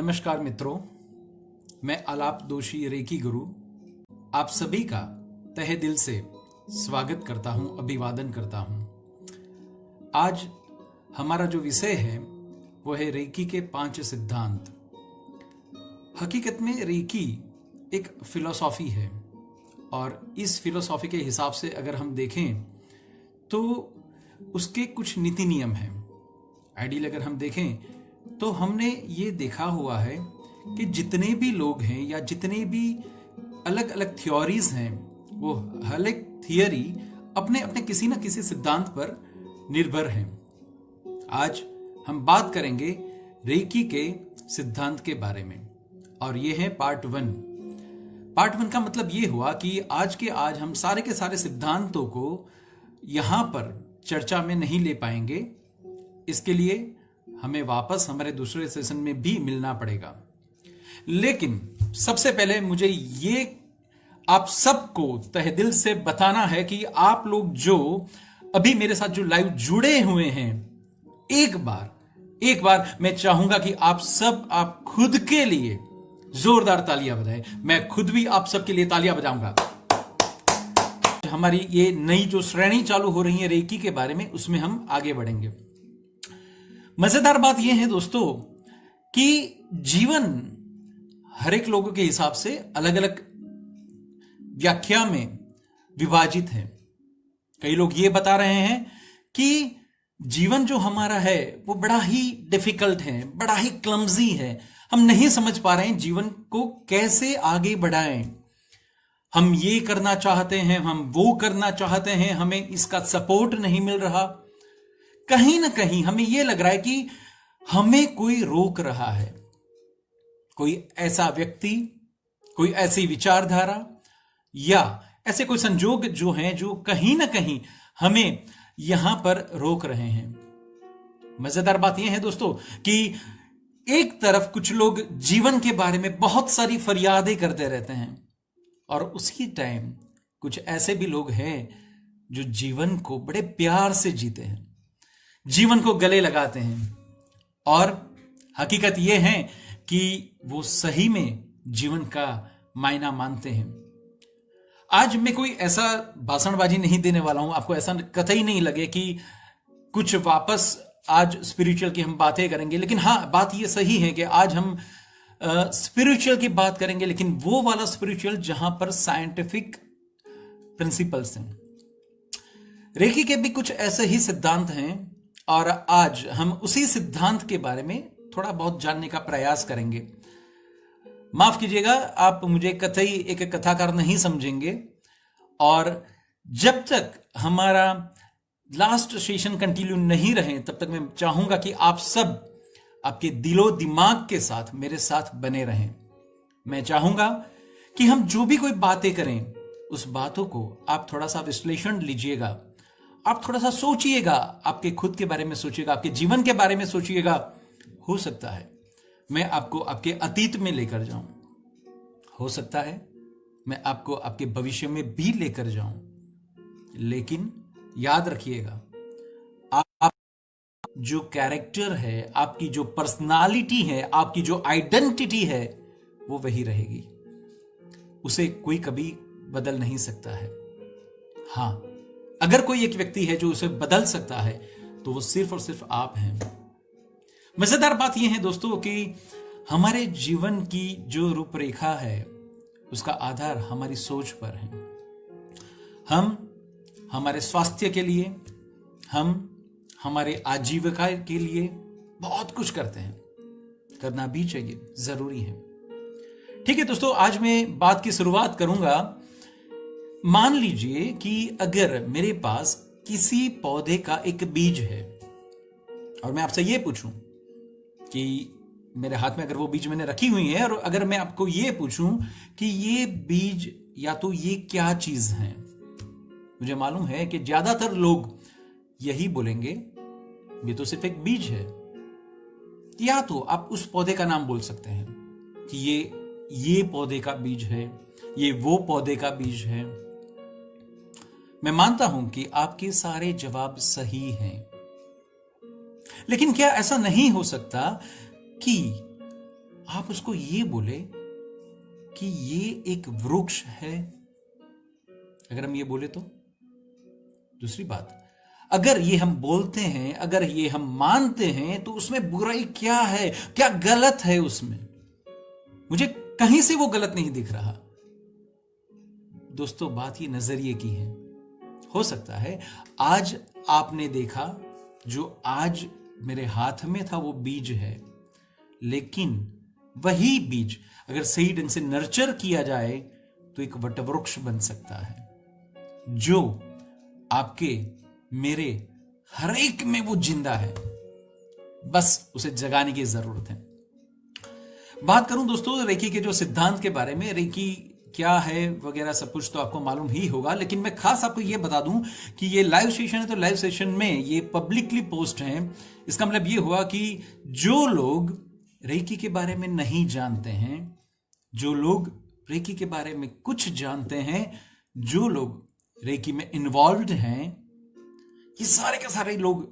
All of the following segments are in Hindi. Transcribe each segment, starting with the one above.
नमस्कार मित्रों, मैं आलाप दोषी रेकी गुरु आप सभी का तहे दिल से स्वागत करता हूं, अभिवादन करता हूं। आज हमारा जो विषय है वो है रेकी के 5 सिद्धांत। हकीकत में रेकी एक फिलॉसॉफी है और इस फिलॉसॉफी के हिसाब से अगर हम देखें तो उसके कुछ नीति नियम हैं। आइडियल अगर हम देखें तो हमने ये देखा हुआ है कि जितने भी लोग हैं या जितने भी अलग अलग थ्योरीज हैं, वो हर एक थियरी अपने अपने किसी न किसी सिद्धांत पर निर्भर हैं। आज हम बात करेंगे रेकी के सिद्धांत के बारे में और ये है पार्ट 1। पार्ट 1 का मतलब ये हुआ कि आज के आज हम सारे के सारे सिद्धांतों को यहां पर चर्चा में नहीं ले पाएंगे। इसके लिए हमें वापस हमारे दूसरे सेशन में भी मिलना पड़ेगा। लेकिन सबसे पहले मुझे ये आप सबको तहे दिल से बताना है कि आप लोग जो अभी मेरे साथ जो लाइव जुड़े हुए हैं, एक बार मैं चाहूंगा कि आप खुद के लिए जोरदार तालियां बजाएं। मैं खुद भी आप सबके लिए तालियां बजाऊंगा। हमारी ये नई जो श्रेणी चालू हो रही है रेकी के बारे में, उसमें हम आगे बढ़ेंगे। मजेदार बात यह है दोस्तों कि जीवन हर एक लोगों के हिसाब से अलग अलग व्याख्या में विभाजित है। कई लोग ये बता रहे हैं कि जीवन जो हमारा है वो बड़ा ही डिफिकल्ट है, बड़ा ही क्लमजी है। हम नहीं समझ पा रहे हैं जीवन को कैसे आगे बढ़ाएं। हम ये करना चाहते हैं, हम वो करना चाहते हैं, हमें इसका सपोर्ट नहीं मिल रहा। कहीं ना कहीं हमें यह लग रहा है कि हमें कोई रोक रहा है, कोई ऐसा व्यक्ति, कोई ऐसी विचारधारा या ऐसे कोई संजोग जो हैं जो कहीं ना कहीं हमें यहां पर रोक रहे हैं। मजेदार बात यह है दोस्तों कि एक तरफ कुछ लोग जीवन के बारे में बहुत सारी फरियादें करते रहते हैं और उसी टाइम कुछ ऐसे भी लोग हैं जो जीवन को बड़े प्यार से जीते हैं, जीवन को गले लगाते हैं और हकीकत यह है कि वो सही में जीवन का मायना मानते हैं। आज मैं कोई ऐसा भाषणबाजी नहीं देने वाला हूं, आपको ऐसा कतई नहीं लगे कि कुछ वापस आज स्पिरिचुअल की हम बातें करेंगे। लेकिन हां, बात ये सही है कि आज हम स्पिरिचुअल की बात करेंगे, लेकिन वो वाला स्पिरिचुअल जहां पर साइंटिफिक प्रिंसिपल्स हैं। रेकी के भी कुछ ऐसे ही सिद्धांत हैं और आज हम उसी सिद्धांत के बारे में थोड़ा बहुत जानने का प्रयास करेंगे। माफ कीजिएगा, आप मुझे कतई एक कथाकार नहीं समझेंगे और जब तक हमारा लास्ट सेशन कंटिन्यू नहीं रहे तब तक मैं चाहूंगा कि आप सब आपके दिलो दिमाग के साथ मेरे साथ बने रहें। मैं चाहूंगा कि हम जो भी कोई बातें करें उस बातों को आप थोड़ा सा विश्लेषण लीजिएगा, आप थोड़ा सा सोचिएगा, आपके खुद के बारे में सोचिएगा, आपके जीवन के बारे में सोचिएगा। हो सकता है मैं आपको आपके अतीत में लेकर जाऊं, हो सकता है मैं आपको आपके भविष्य में भी लेकर जाऊं। लेकिन याद रखिएगा, आप जो कैरेक्टर है, आपकी जो पर्सनालिटी है, आपकी जो आइडेंटिटी है, वो वही रहेगी। उसे कोई कभी बदल नहीं सकता है। हां, अगर कोई एक व्यक्ति है जो उसे बदल सकता है तो वो सिर्फ और सिर्फ आप हैं। मजेदार बात यह है दोस्तों कि हमारे जीवन की जो रूपरेखा है उसका आधार हमारी सोच पर है। हम हमारे स्वास्थ्य के लिए, हम हमारे आजीविका के लिए बहुत कुछ करते हैं, करना भी चाहिए, जरूरी है। ठीक है दोस्तों, आज मैं बात की शुरुआत करूंगा। मान लीजिए कि अगर मेरे पास किसी पौधे का एक बीज है और मैं आपसे यह पूछूं कि मेरे हाथ में अगर वो बीज मैंने रखी हुई है और अगर मैं आपको यह पूछूं कि ये बीज या तो ये क्या चीज है, मुझे मालूम है कि ज्यादातर लोग यही बोलेंगे ये तो सिर्फ एक बीज है। या तो आप उस पौधे का नाम बोल सकते हैं कि ये पौधे का बीज है, ये वो पौधे का बीज है। मैं मानता हूं कि आपके सारे जवाब सही हैं, लेकिन क्या ऐसा नहीं हो सकता कि आप उसको ये बोले कि ये एक वृक्ष है, अगर हम ये बोले तो दूसरी बात, अगर ये हम बोलते हैं, अगर ये हम मानते हैं, तो उसमें बुराई क्या है, क्या गलत है उसमें? मुझे कहीं से वो गलत नहीं दिख रहा। दोस्तों, बात ये नजरिए की है। हो सकता है आज आपने देखा, जो आज मेरे हाथ में था वो बीज है, लेकिन वही बीज अगर सही ढंग से नर्चर किया जाए तो एक वटवृक्ष बन सकता है, जो आपके मेरे हर एक में वो जिंदा है। बस उसे जगाने की जरूरत है। बात करूं दोस्तों रेकी के जो सिद्धांत के बारे में, रेकी क्या है वगैरह सब कुछ तो आपको मालूम ही होगा, लेकिन मैं खास आपको यह बता दूं कि ये लाइव सेशन है, तो लाइव सेशन में ये पब्लिकली पोस्ट है। इसका मतलब ये हुआ कि जो लोग रेकी के बारे में नहीं जानते हैं, जो लोग रेकी के बारे में कुछ जानते हैं, जो लोग रेकी में इन्वॉल्व्ड हैं, ये सारे के सारे लोग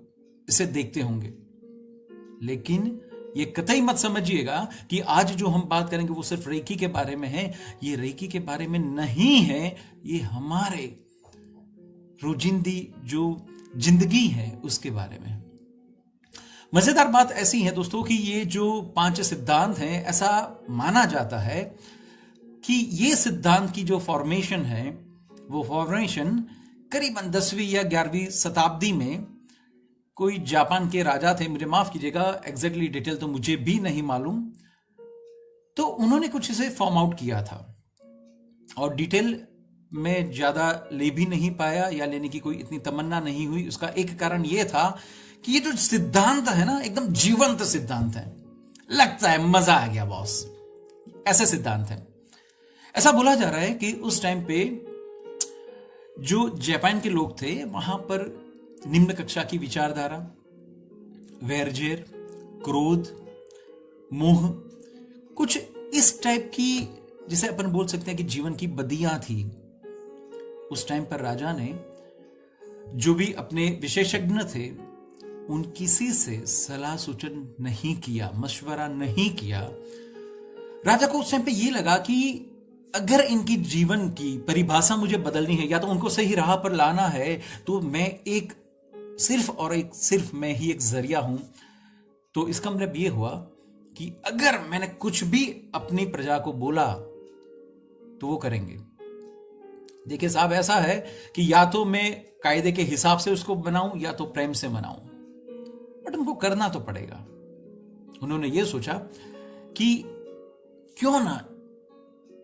इसे देखते होंगे। लेकिन ये कतई मत समझिएगा कि आज जो हम बात करेंगे वो सिर्फ रेकी के बारे में है। ये रेकी के बारे में नहीं है, ये हमारे रोजिंदी जो जिंदगी है उसके बारे में। मजेदार बात ऐसी है दोस्तों कि ये जो 5 सिद्धांत हैं, ऐसा माना जाता है कि ये सिद्धांत की जो फॉर्मेशन है, वो फॉर्मेशन करीबन 10वीं या 11वीं शताब्दी में कोई जापान के राजा थे, मुझे माफ कीजिएगा, एग्जैक्टली डिटेल तो मुझे भी नहीं मालूम, तो उन्होंने कुछ इसे फॉर्म आउट किया था। और डिटेल में ज्यादा ले भी नहीं पाया, या लेने की कोई इतनी तमन्ना नहीं हुई। उसका एक कारण यह था कि ये जो सिद्धांत है ना, एकदम जीवंत सिद्धांत है, लगता है मजा आ गया बॉस, ऐसे सिद्धांत है। ऐसा बोला जा रहा है कि उस टाइम पे जो जापान के लोग थे, वहां पर निम्न कक्षा की विचारधारा, वैरजेर, क्रोध, मोह, कुछ इस टाइप की, जिसे अपन बोल सकते हैं कि जीवन की बदियां थी। उस टाइम पर राजा ने, जो भी अपने विशेषज्ञ थे, उन किसी से सलाह सूचन नहीं किया, मशवरा नहीं किया। राजा को उस टाइम पे ये लगा कि अगर इनकी जीवन की परिभाषा मुझे बदलनी है, या तो उनको सही राह पर लाना है, तो मैं एक सिर्फ मैं ही एक जरिया हूं। तो इसका मतलब यह हुआ कि अगर मैंने कुछ भी अपनी प्रजा को बोला तो वो करेंगे। देखिए साहब, ऐसा है कि या तो मैं कायदे के हिसाब से उसको बनाऊं, या तो प्रेम से मनाऊं, बट उनको करना तो पड़ेगा। उन्होंने ये सोचा कि क्यों ना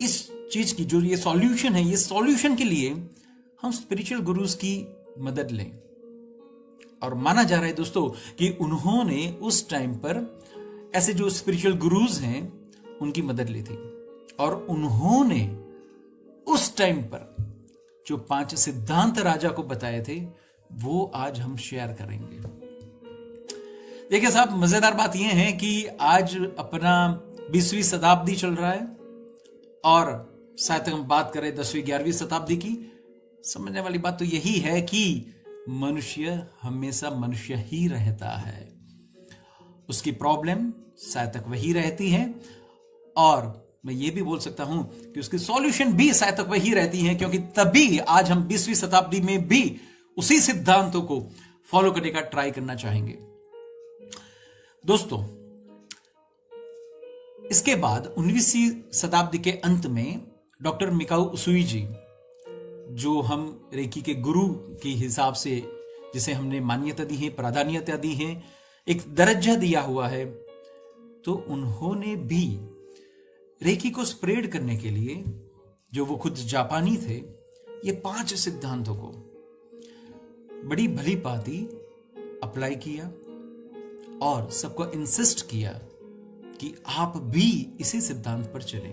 इस चीज की जो ये सॉल्यूशन है, ये सॉल्यूशन के लिए हम स्पिरिचुअल गुरुज की मदद लें। और माना जा रहा है दोस्तों कि उन्होंने उस टाइम पर ऐसे जो स्पिरिचुअल गुरुज हैं उनकी मदद ली थी, और उन्होंने उस टाइम पर जो 5 सिद्धांत राजा को बताए थे, वो आज हम शेयर करेंगे। देखिए साहब, मजेदार बात यह है कि आज अपना 20वीं शताब्दी चल रहा है, और शायद हम बात करें 10वीं 11वीं शताब्दी की। समझने वाली बात तो यही है कि मनुष्य हमेशा मनुष्य ही रहता है, उसकी प्रॉब्लम शायद तक वही रहती है, और मैं ये भी बोल सकता हूं कि उसकी सॉल्यूशन भी शायद तक वही रहती है, क्योंकि तभी आज हम 20वीं शताब्दी में भी उसी सिद्धांतों को फॉलो करने का ट्राई करना चाहेंगे। दोस्तों, इसके बाद 19वीं शताब्दी के अंत में डॉक्टर मिकाओ उसुई जी, जो हम रेकी के गुरु के हिसाब से, जिसे हमने मान्यता दी है, प्राधान्यता दी है, एक दर्जा दिया हुआ है, तो उन्होंने भी रेकी को स्प्रेड करने के लिए, जो वो खुद जापानी थे, ये 5 सिद्धांतों को बड़ी भली भांति अप्लाई किया और सबको इंसिस्ट किया कि आप भी इसी सिद्धांत पर चलें।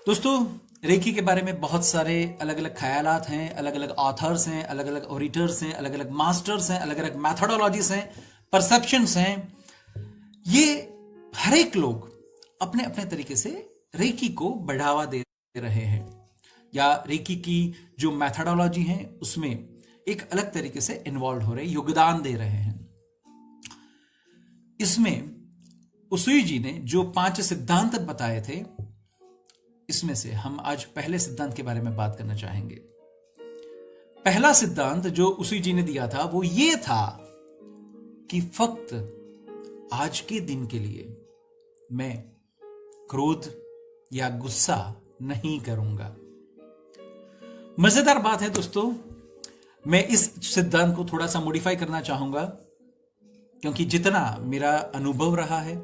दोस्तों, रेकी के बारे में बहुत सारे अलग अलग ख्यालात हैं, अलग अलग ऑथर्स हैं, अलग अलग ओरिटर्स हैं, अलग अलग मास्टर्स हैं, अलग अलग मैथोडोलॉजीज हैं, परसेप्शंस हैं। ये हर एक लोग अपने अपने तरीके से रेकी को बढ़ावा दे रहे हैं, या रेकी की जो मैथोडोलॉजी है उसमें एक अलग तरीके से इन्वॉल्व हो रहे, योगदान दे रहे हैं। इसमें उसुई जी ने जो 5 सिद्धांत बताए थे, इसमें से हम आज पहले सिद्धांत के बारे में बात करना चाहेंगे। पहला सिद्धांत जो उसुई जी ने दिया था वो ये था कि फक्त आज के दिन के लिए मैं क्रोध या गुस्सा नहीं करूंगा। मजेदार बात है दोस्तों, मैं इस सिद्धांत को थोड़ा सा मॉडिफाई करना चाहूंगा, क्योंकि जितना मेरा अनुभव रहा है,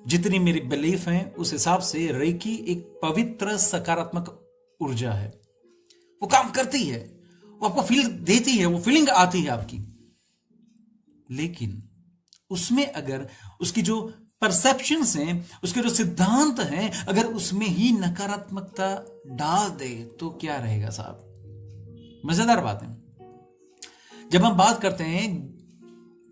जितनी मेरी बिलीफ है, उस हिसाब से रेकी एक पवित्र सकारात्मक ऊर्जा है। वो काम करती है, वो आपको फील देती है, वो फीलिंग आती है आपकी। लेकिन उसमें अगर उसकी जो परसेप्शंस हैं, उसके जो सिद्धांत हैं, अगर उसमें ही नकारात्मकता डाल दे तो क्या रहेगा साहब? मजेदार बात है। जब हम बात करते हैं,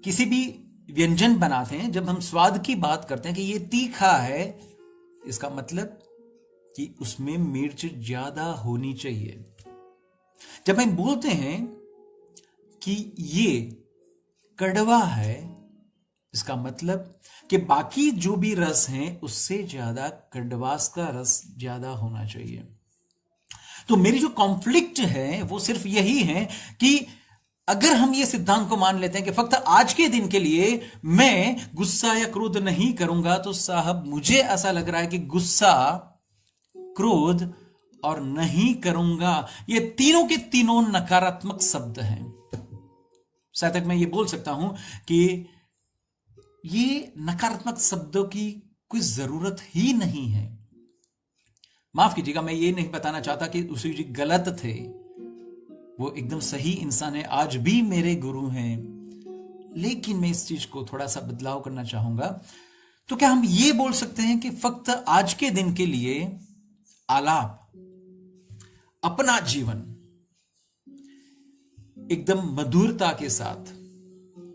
किसी भी व्यंजन बनाते हैं, जब हम स्वाद की बात करते हैं कि ये तीखा है, इसका मतलब कि उसमें मिर्च ज्यादा होनी चाहिए। जब हम बोलते हैं कि ये कड़वा है, इसका मतलब कि बाकी जो भी रस हैं उससे ज्यादा कड़वास का रस ज्यादा होना चाहिए। तो मेरी जो कॉन्फ्लिक्ट है वो सिर्फ यही है कि अगर हम ये सिद्धांत को मान लेते हैं कि फक्त आज के दिन के लिए मैं गुस्सा या क्रोध नहीं करूंगा, तो साहब मुझे ऐसा लग रहा है कि गुस्सा, क्रोध और नहीं करूंगा, ये तीनों के तीनों नकारात्मक शब्द हैं। शायद तक मैं ये बोल सकता हूं कि ये नकारात्मक शब्दों की कोई जरूरत ही नहीं है। माफ कीजिएगा, मैं ये नहीं बताना चाहता कि उसुई जी गलत थे, वो एकदम सही इंसान है, आज भी मेरे गुरु हैं। लेकिन मैं इस चीज को थोड़ा सा बदलाव करना चाहूंगा। तो क्या हम ये बोल सकते हैं कि फक्त आज के दिन के लिए आलाप, अपना जीवन एकदम मधुरता के साथ,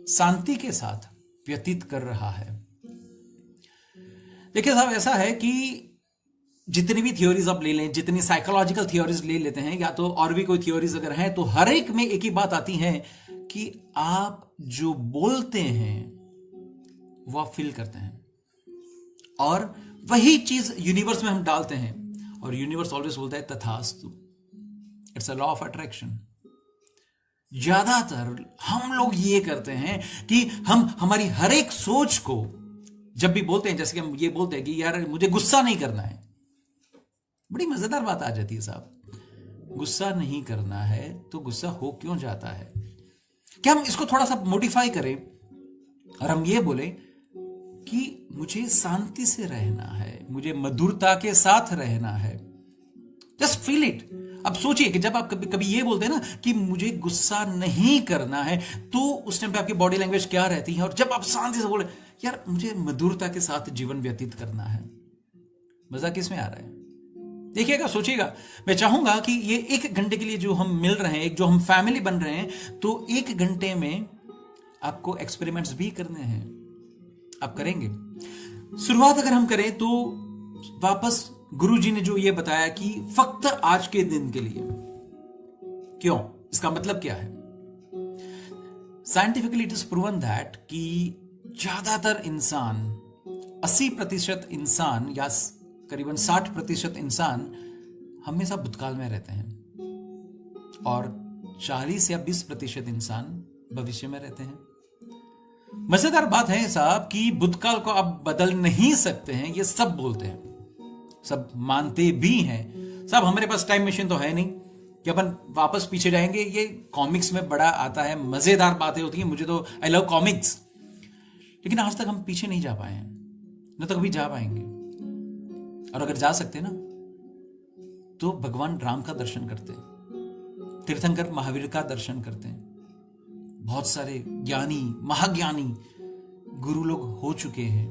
शांति के साथ व्यतीत कर रहा है? देखिए साहब, ऐसा है कि जितनी भी थ्योरीज आप ले लें, जितनी साइकोलॉजिकल थ्योरीज ले लेते हैं, या तो और भी कोई थ्योरीज अगर हैं, तो हर एक में एक ही बात आती है कि आप जो बोलते हैं वो आप फील करते हैं, और वही चीज यूनिवर्स में हम डालते हैं, और यूनिवर्स ऑलवेज बोलता है तथास्तु। It's a law of attraction. ज्यादातर हम लोग ये करते हैं कि हम हमारी हर एक सोच को जब भी बोलते हैं, जैसे कि हम ये बोलते हैं कि यार मुझे गुस्सा नहीं करना है, बड़ी मजेदार बात आ जाती है साहब। गुस्सा नहीं करना है तो गुस्सा हो क्यों जाता है? क्या हम इसको थोड़ा सा मॉडिफाई करें और हम ये बोले कि मुझे शांति से रहना है, मुझे मधुरता के साथ रहना है। Just feel it. अब सोचिए कि जब आप कभी कभी ये बोलते हैं ना कि मुझे गुस्सा नहीं करना है, तो उस टाइम पे आपकी बॉडी लैंग्वेज क्या रहती है? और जब आप शांति से बोले यार मुझे मधुरता के साथ जीवन व्यतीत करना है, मजा किस में आ रहा है? देखिएगा, सोचिएगा। मैं चाहूंगा कि ये 1 घंटे के लिए जो हम मिल रहे हैं, जो हम फैमिली बन रहे हैं, तो 1 घंटे में आपको एक्सपेरिमेंट्स भी करने हैं। आप करेंगे? शुरुआत अगर हम करें तो वापस गुरुजी ने जो ये बताया कि फक्त आज के दिन के लिए, क्यों, इसका मतलब क्या है? Scientifically it is proven that कि ज्यादातर इंसान, 80% इंसान या करीबन 60% इंसान हमेशा भूतकाल में रहते हैं, और 40 या 20% इंसान भविष्य में रहते हैं। मजेदार बात है साहब कि भूतकाल को आप बदल नहीं सकते हैं, ये सब बोलते हैं, सब मानते भी हैं। साहब हमारे पास टाइम मशीन तो है नहीं कि अपन वापस पीछे जाएंगे। ये कॉमिक्स में बड़ा आता है, मजेदार बातें होती हैं, मुझे तो आई लव कॉमिक्स। लेकिन आज तक हम पीछे नहीं जा पाए हैं, न तो कभी जा पाएंगे। और अगर जा सकते ना तो भगवान राम का दर्शन करते, तीर्थंकर महावीर का दर्शन करते हैं, बहुत सारे ज्ञानी महाज्ञानी गुरु लोग हो चुके हैं,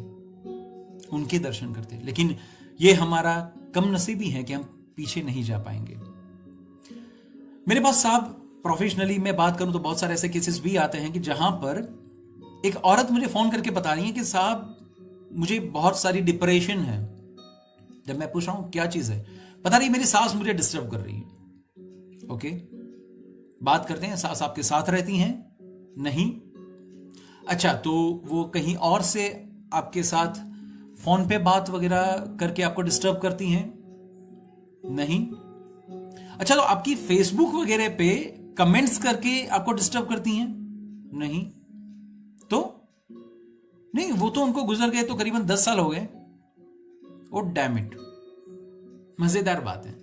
उनके दर्शन करते हैं। लेकिन ये हमारा कम नसीबी है कि हम पीछे नहीं जा पाएंगे। मेरे पास साहब प्रोफेशनली मैं बात करूं तो बहुत सारे ऐसे केसेस भी आते हैं कि जहां पर एक औरत मुझे फोन करके बता रही है कि साहब मुझे बहुत सारी डिप्रेशन है। जब मैं पूछ रहा हूं क्या चीज है, पता नहीं मेरी सास मुझे डिस्टर्ब कर रही है। ओके, बात करते हैं, सास आपके साथ रहती हैं? नहीं। अच्छा, तो वो कहीं और से आपके साथ फोन पे बात वगैरह करके आपको डिस्टर्ब करती हैं? नहीं। अच्छा, तो आपकी फेसबुक वगैरह पे कमेंट्स करके आपको डिस्टर्ब करती हैं? नहीं। तो नहीं, वो तो उनको गुजर गए तो करीबन 10 साल हो गए। Oh damn it. मजेदार बात है,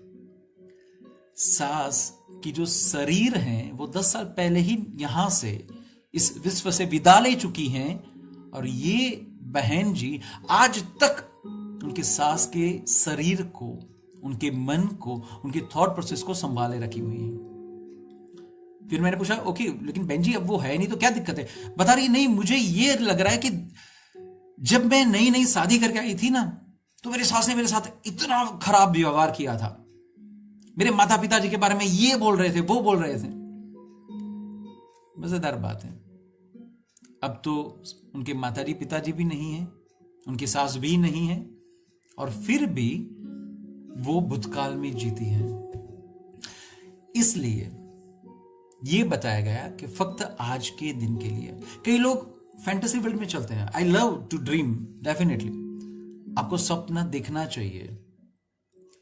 सास की जो शरीर है वो 10 साल पहले ही यहां से इस विश्व से विदा ले चुकी हैं, और ये बहन जी आज तक उनके सास के शरीर को, उनके मन को, उनके थॉट प्रोसेस को संभाले रखी हुई है। फिर मैंने पूछा ओके, लेकिन बहन जी अब वो है नहीं तो क्या दिक्कत है? बता रही नहीं, मुझे ये लग रहा है कि जब मैं नई नई शादी करके आई थी ना, तो मेरी सास ने मेरे साथ इतना खराब व्यवहार किया था, मेरे माता पिताजी के बारे में ये बोल रहे थे, वो बोल रहे थे। मजेदार बात है, अब तो उनके माताजी पिताजी भी नहीं है, उनकी सास भी नहीं है, और फिर भी वो भूतकाल में जीती है। इसलिए ये बताया गया कि फक्त आज के दिन के लिए। कई लोग फैंटेसी वर्ल्ड में चलते हैं। I love to dream, definitely आपको सपना देखना चाहिए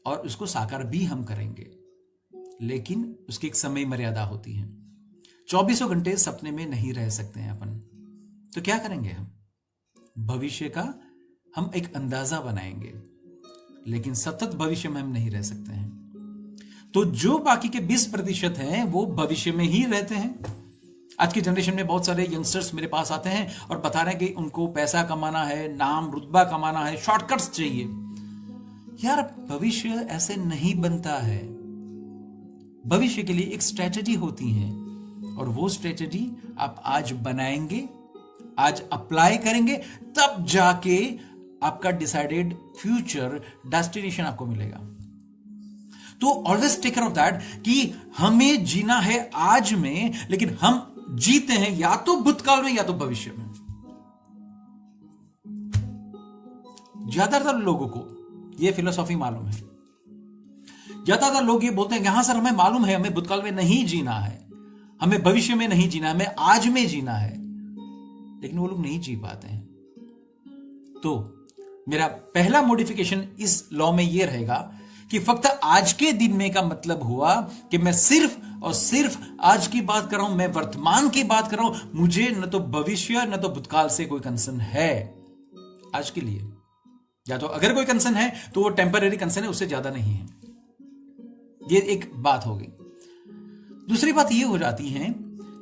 और उसको साकार भी हम करेंगे, लेकिन उसकी एक समय मर्यादा होती है। 24 घंटे सपने में नहीं रह सकते हैं अपन, तो क्या करेंगे हम? भविष्य का हम एक अंदाजा बनाएंगे, लेकिन सतत भविष्य में हम नहीं रह सकते हैं। तो जो बाकी के 20% हैं वो भविष्य में ही रहते हैं। आज की जनरेशन में बहुत सारे यंगस्टर्स मेरे पास आते हैं और बता रहे हैं कि उनको पैसा कमाना है, नाम रुतबा कमाना है, शॉर्टकट्स चाहिए। यार, भविष्य ऐसे नहीं बनता है। भविष्य के लिए एक स्ट्रेटजी होती है, और वो स्ट्रेटजी आप आज बनाएंगे, आज अप्लाई करेंगे, तब जाके आपका डिसाइडेड फ्यूचर डेस्टिनेशन आपको मिलेगा। तो always take care of that कि हमें जीना है आज में, लेकिन हम जीते हैं या तो भूतकाल में या तो भविष्य में। ज्यादातर लोगों को यह फिलोसॉफी मालूम है। ज्यादातर लोग ये बोलते हैं कि हाँ सर, हमें मालूम है हमें भूतकाल में नहीं जीना है, हमें भविष्य में नहीं जीना है, हमें आज में जीना है, लेकिन वो लोग नहीं जी पाते हैं। तो मेरा पहला मॉडिफिकेशन इस लॉ में यह रहेगा कि फक्त आज के दिन में का मतलब हुआ कि मैं सिर्फ और सिर्फ आज की बात कर रहा हूं, मैं वर्तमान की बात कर रहा हूं। मुझे न तो भविष्य न तो भूतकाल से कोई कंसर्न है आज के लिए, या तो अगर कोई कंसर्न है तो वो टेम्पररी कंसर्न है, उससे ज्यादा नहीं है। ये एक बात हो गई। दूसरी बात ये हो जाती है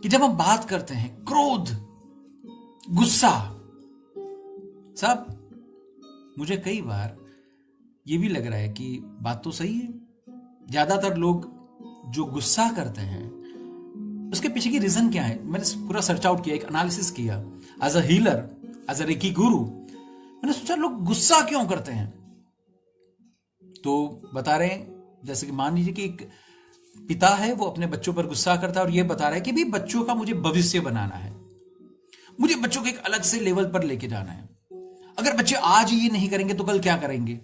कि जब हम बात करते हैं क्रोध, गुस्सा, साहब मुझे कई बार ये भी लग रहा है कि बात तो सही है। ज्यादातर लोग जो गुस्सा करते हैं उसके पीछे की रीजन क्या है? मैंने पूरा सर्च आउट किया, एक एनालिसिस किया as a healer, as a reiki guru. मैंने सोचा लोग गुस्सा क्यों करते हैं, तो बता रहे हैं जैसे कि मान लीजिए कि एक पिता है, वो अपने बच्चों पर गुस्सा करता है और ये बता रहा है कि भी बच्चों का मुझे भविष्य बनाना है, मुझे बच्चों को एक अलग से लेवल पर लेके जाना है। अगर बच्चे आज ये नहीं करेंगे तो कल क्या करेंगे?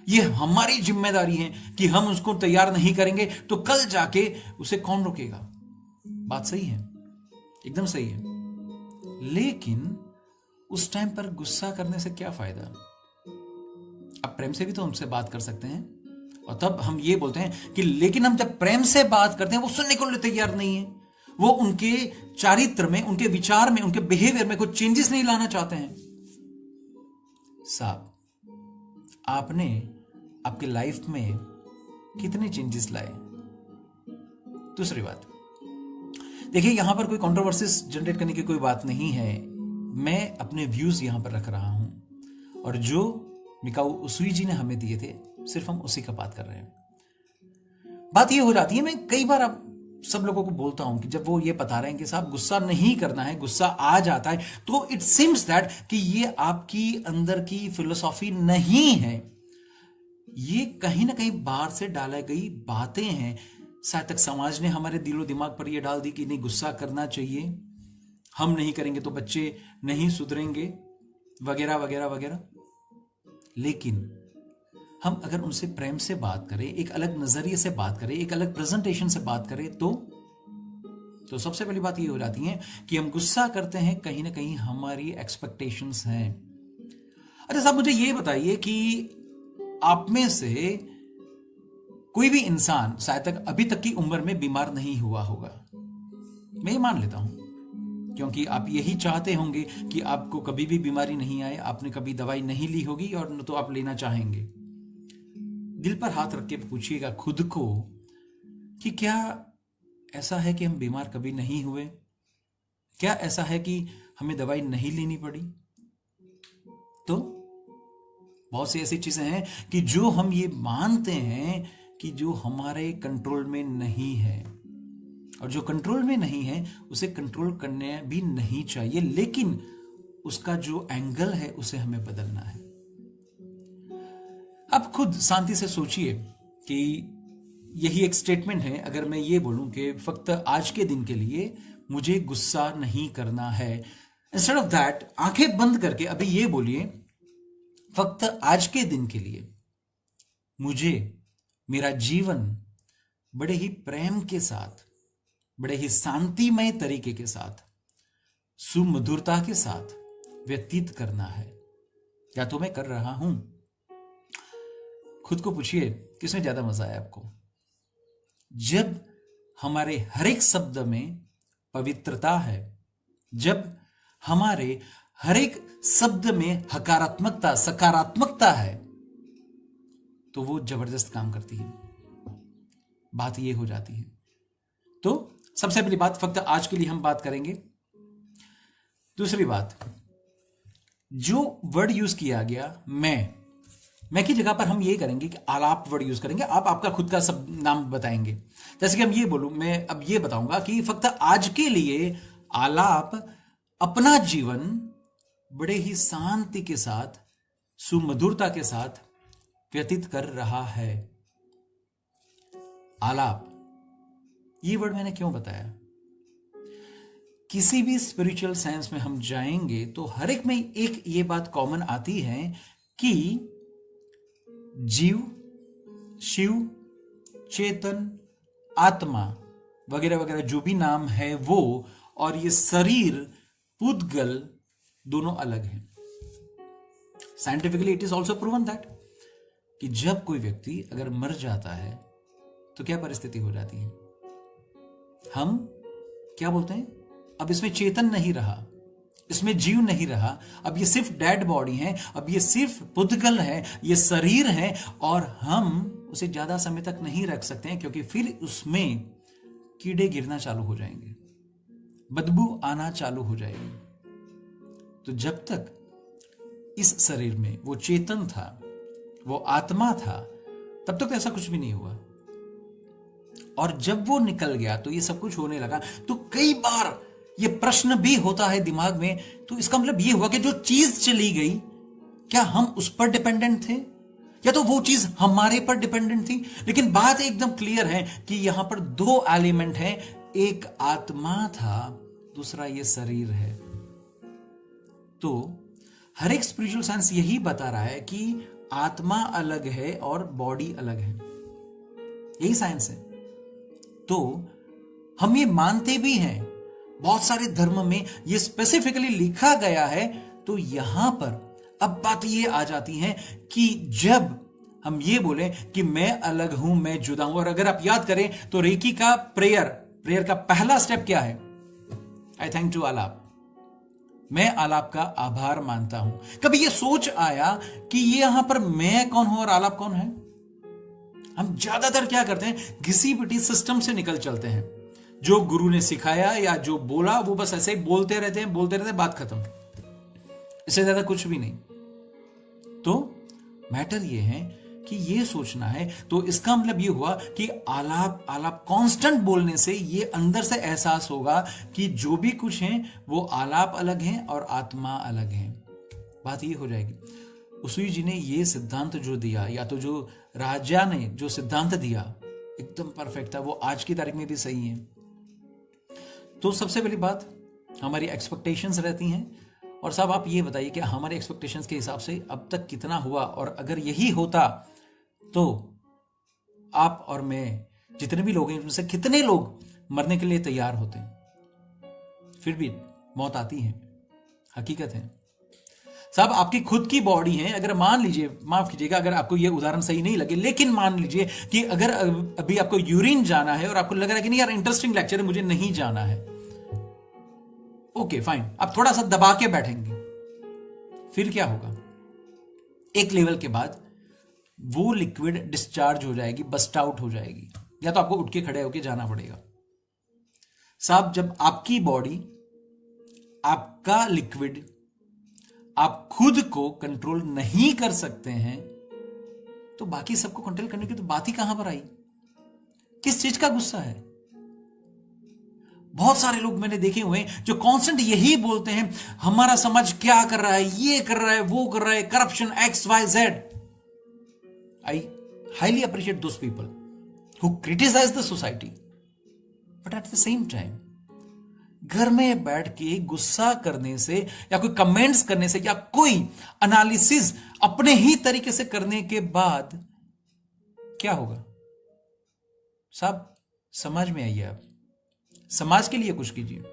ये हमारी जिम्मेदारी है कि हम उसको तैयार नहीं करेंगे तो कल जाके उसे कौन रोकेगा? बात सही है, एकदम सही है, लेकिन उस टाइम पर गुस्सा करने से क्या फायदा? आप प्रेम से भी तो उनसे बात कर सकते हैं। और तब हम ये बोलते हैं कि लेकिन हम जब प्रेम से बात करते हैं वो सुनने को तैयार नहीं है, वो उनके चारित्र में, उनके विचार में, उनके बिहेवियर में कुछ चेंजेस नहीं लाना चाहते हैं। साहब, आपने आपके लाइफ में कितने चेंजेस लाए? दूसरी बात, देखिए यहां पर कोई कंट्रोवर्सीज जनरेट करने की कोई बात नहीं है, मैं अपने व्यूज यहां पर रख रहा हूं, और जो मिकाऊ उसूई जी ने हमें दिए थे सिर्फ हम उसी का बात कर रहे हैं। बात ये हो जाती है, मैं कई बार आप सब लोगों को बोलता हूं कि जब वो ये बता रहे हैं कि साहब गुस्सा नहीं करना है, गुस्सा आ जाता है, तो इट सीम्स दैट कि ये आपकी अंदर की फिलोसॉफी नहीं है, ये कहीं ना कहीं बाहर से डाला गई बातें हैं। शायद तक समाज ने हमारे दिलो दिमाग पर ये डाल दी कि नहीं गुस्सा करना चाहिए, हम नहीं करेंगे तो बच्चे नहीं सुधरेंगे, वगैरह वगैरह वगैरह। लेकिन हम अगर उनसे प्रेम से बात करें, एक अलग नजरिए से बात करें, एक अलग प्रेजेंटेशन से बात करें, तो सबसे पहली बात ये हो जाती है कि हम गुस्सा करते हैं, कहीं ना कहीं हमारी एक्सपेक्टेशंस हैं। अच्छा साहब, मुझे ये बताइए कि आप में से कोई भी इंसान शायद तक अभी तक की उम्र में बीमार नहीं हुआ होगा। मैं ये मान लेता हूं, क्योंकि आप यही चाहते होंगे कि आपको कभी भी बीमारी नहीं आए, आपने कभी दवाई नहीं ली होगी और न तो आप लेना चाहेंगे। दिल पर हाथ रख के पूछिएगा खुद को कि क्या ऐसा है कि हम बीमार कभी नहीं हुए? क्या ऐसा है कि हमें दवाई नहीं लेनी पड़ी? तो बहुत सी ऐसी चीजें हैं कि जो हम ये मानते हैं कि जो हमारे कंट्रोल में नहीं है, और जो कंट्रोल में नहीं है उसे कंट्रोल करने भी नहीं चाहिए, लेकिन उसका जो एंगल है उसे हमें बदलना है। आप खुद शांति से सोचिए कि यही एक स्टेटमेंट है। अगर मैं ये बोलूं कि फक्त आज के दिन के लिए मुझे गुस्सा नहीं करना है, इंस्टेड ऑफ दैट आंखें बंद करके अभी ये बोलिए, फक्त आज के दिन के लिए मुझे मेरा जीवन बड़े ही प्रेम के साथ, बड़े ही शांतिमय तरीके के साथ, सुमधुरता के साथ व्यतीत करना है। या तो मैं कर रहा हूं? खुद को पूछिए किसमें ज्यादा मजा आया आपको? जब हमारे हर एक शब्द में पवित्रता है, जब हमारे हर एक शब्द में हकारात्मकता, सकारात्मकता है, तो वो जबरदस्त काम करती है। बात ये हो जाती है। तो सबसे पहली बात, फक्त आज के लिए हम बात करेंगे। दूसरी बात, जो वर्ड यूज किया गया मैं की जगह पर हम ये करेंगे कि आलाप वर्ड यूज करेंगे। आप आपका खुद का सब नाम बताएंगे। जैसे कि हम ये बोलूं, मैं अब ये बताऊंगा कि फक्त आज के लिए आलाप अपना जीवन बड़े ही शांति के साथ, सुमधुरता के साथ व्यतीत कर रहा है। आलाप, ये वर्ड मैंने क्यों बताया? किसी भी स्पिरिचुअल साइंस में हम जाएंगे तो हर एक में एक ये बात कॉमन आती है कि जीव, शिव, चेतन, आत्मा वगैरह वगैरह जो भी नाम है वो, और ये शरीर, पुद्गल दोनों अलग हैं। Scientifically it is also proven that कि जब कोई व्यक्ति अगर मर जाता है तो क्या परिस्थिति हो जाती है? हम क्या बोलते हैं? अब इसमें चेतन नहीं रहा, इसमें जीव नहीं रहा, अब ये सिर्फ डेड बॉडी है, अब ये सिर्फ पुद्गल है, ये शरीर है, और हम उसे ज्यादा समय तक नहीं रख सकते हैं क्योंकि फिर उसमें कीड़े गिरना चालू हो जाएंगे, बदबू आना चालू हो जाएगी। तो जब तक इस शरीर में वो चेतन था, वो आत्मा था, तब तक ऐसा कुछ भी नहीं हुआ। और जब वो निकल गया तो ये सब कुछ होने लगा। तो कई बार ये प्रश्न भी होता है दिमाग में, तो इसका मतलब ये हुआ कि जो चीज चली गई, क्या हम उस पर डिपेंडेंट थे या तो वो चीज हमारे पर डिपेंडेंट थी? लेकिन बात एकदम क्लियर है कि यहां पर दो एलिमेंट हैं, एक आत्मा था, दूसरा ये शरीर है। तो हर एक स्पिरिचुअल साइंस यही बता रहा है कि आत्मा अलग है और बॉडी अलग है, यही साइंस है। तो हम ये मानते भी हैं, बहुत सारे धर्म में ये स्पेसिफिकली लिखा गया है। तो यहां पर अब बात ये आ जाती है कि जब हम ये बोले कि मैं अलग हूं, मैं जुदा हूं, और अगर आप याद करें तो रेकी का प्रेयर का पहला स्टेप क्या है? आई थैंक टू आलाप, मैं आलाप का आभार मानता हूं। कभी ये सोच आया कि ये यहां पर मैं कौन हूं और आलाप कौन है? हम ज्यादातर क्या करते हैं, घिसी पिटी सिस्टम से निकल चलते हैं। जो गुरु ने सिखाया या जो बोला वो बस ऐसे ही बोलते रहते हैं, बात खत्म, इससे ज्यादा कुछ भी नहीं। तो मैटर ये है कि ये सोचना है। तो इसका मतलब ये हुआ कि आलाप कांस्टेंट बोलने से ये अंदर से एहसास होगा कि जो भी कुछ है वो आलाप अलग है और आत्मा अलग है। बात ये हो जाएगी। उसुई जी ने ये सिद्धांत जो दिया, या तो जो राजा ने जो सिद्धांत दिया, एकदम परफेक्ट था, वो आज की तारीख में भी सही है। तो सबसे पहली बात, हमारी एक्सपेक्टेशंस रहती हैं, और साहब आप ये बताइए कि हमारे एक्सपेक्टेशंस के हिसाब से अब तक कितना हुआ, और अगर यही होता तो आप और मैं जितने भी लोग हैं उनसे कितने लोग मरने के लिए तैयार होते हैं? फिर भी मौत आती है, हकीकत है। साहब आपकी खुद की बॉडी है, अगर मान लीजिए, माफ कीजिएगा अगर आपको ये उदाहरण सही नहीं लगे, लेकिन मान लीजिए कि अगर अभी आपको यूरिन जाना है और आपको लग रहा है कि नहीं यार इंटरेस्टिंग लेक्चर है, मुझे नहीं जाना है, ओके फाइन, आप थोड़ा सा दबा के बैठेंगे, फिर क्या होगा? एक लेवल के बाद वो लिक्विड डिस्चार्ज हो जाएगी, बस्ट आउट हो जाएगी, या तो आपको उठ के खड़े होके जाना पड़ेगा। साहब जब आपकी बॉडी, आपका लिक्विड, आप खुद को कंट्रोल नहीं कर सकते हैं, तो बाकी सबको कंट्रोल करने की तो बात ही कहां पर आई? किस चीज का गुस्सा है? बहुत सारे लोग मैंने देखे हुए हैं जो कांस्टेंट यही बोलते हैं, हमारा समाज क्या कर रहा है, ये कर रहा है, वो कर रहा है, corruption XYZ। I highly appreciate those people who criticise the society, but at the same time घर में बैठ के गुस्सा करने से या कोई कमेंट्स करने से या कोई एनालिसिस अपने ही तरीके से करने के बाद क्या होगा? साहब समाज में आइए, आप समाज के लिए कुछ कीजिए।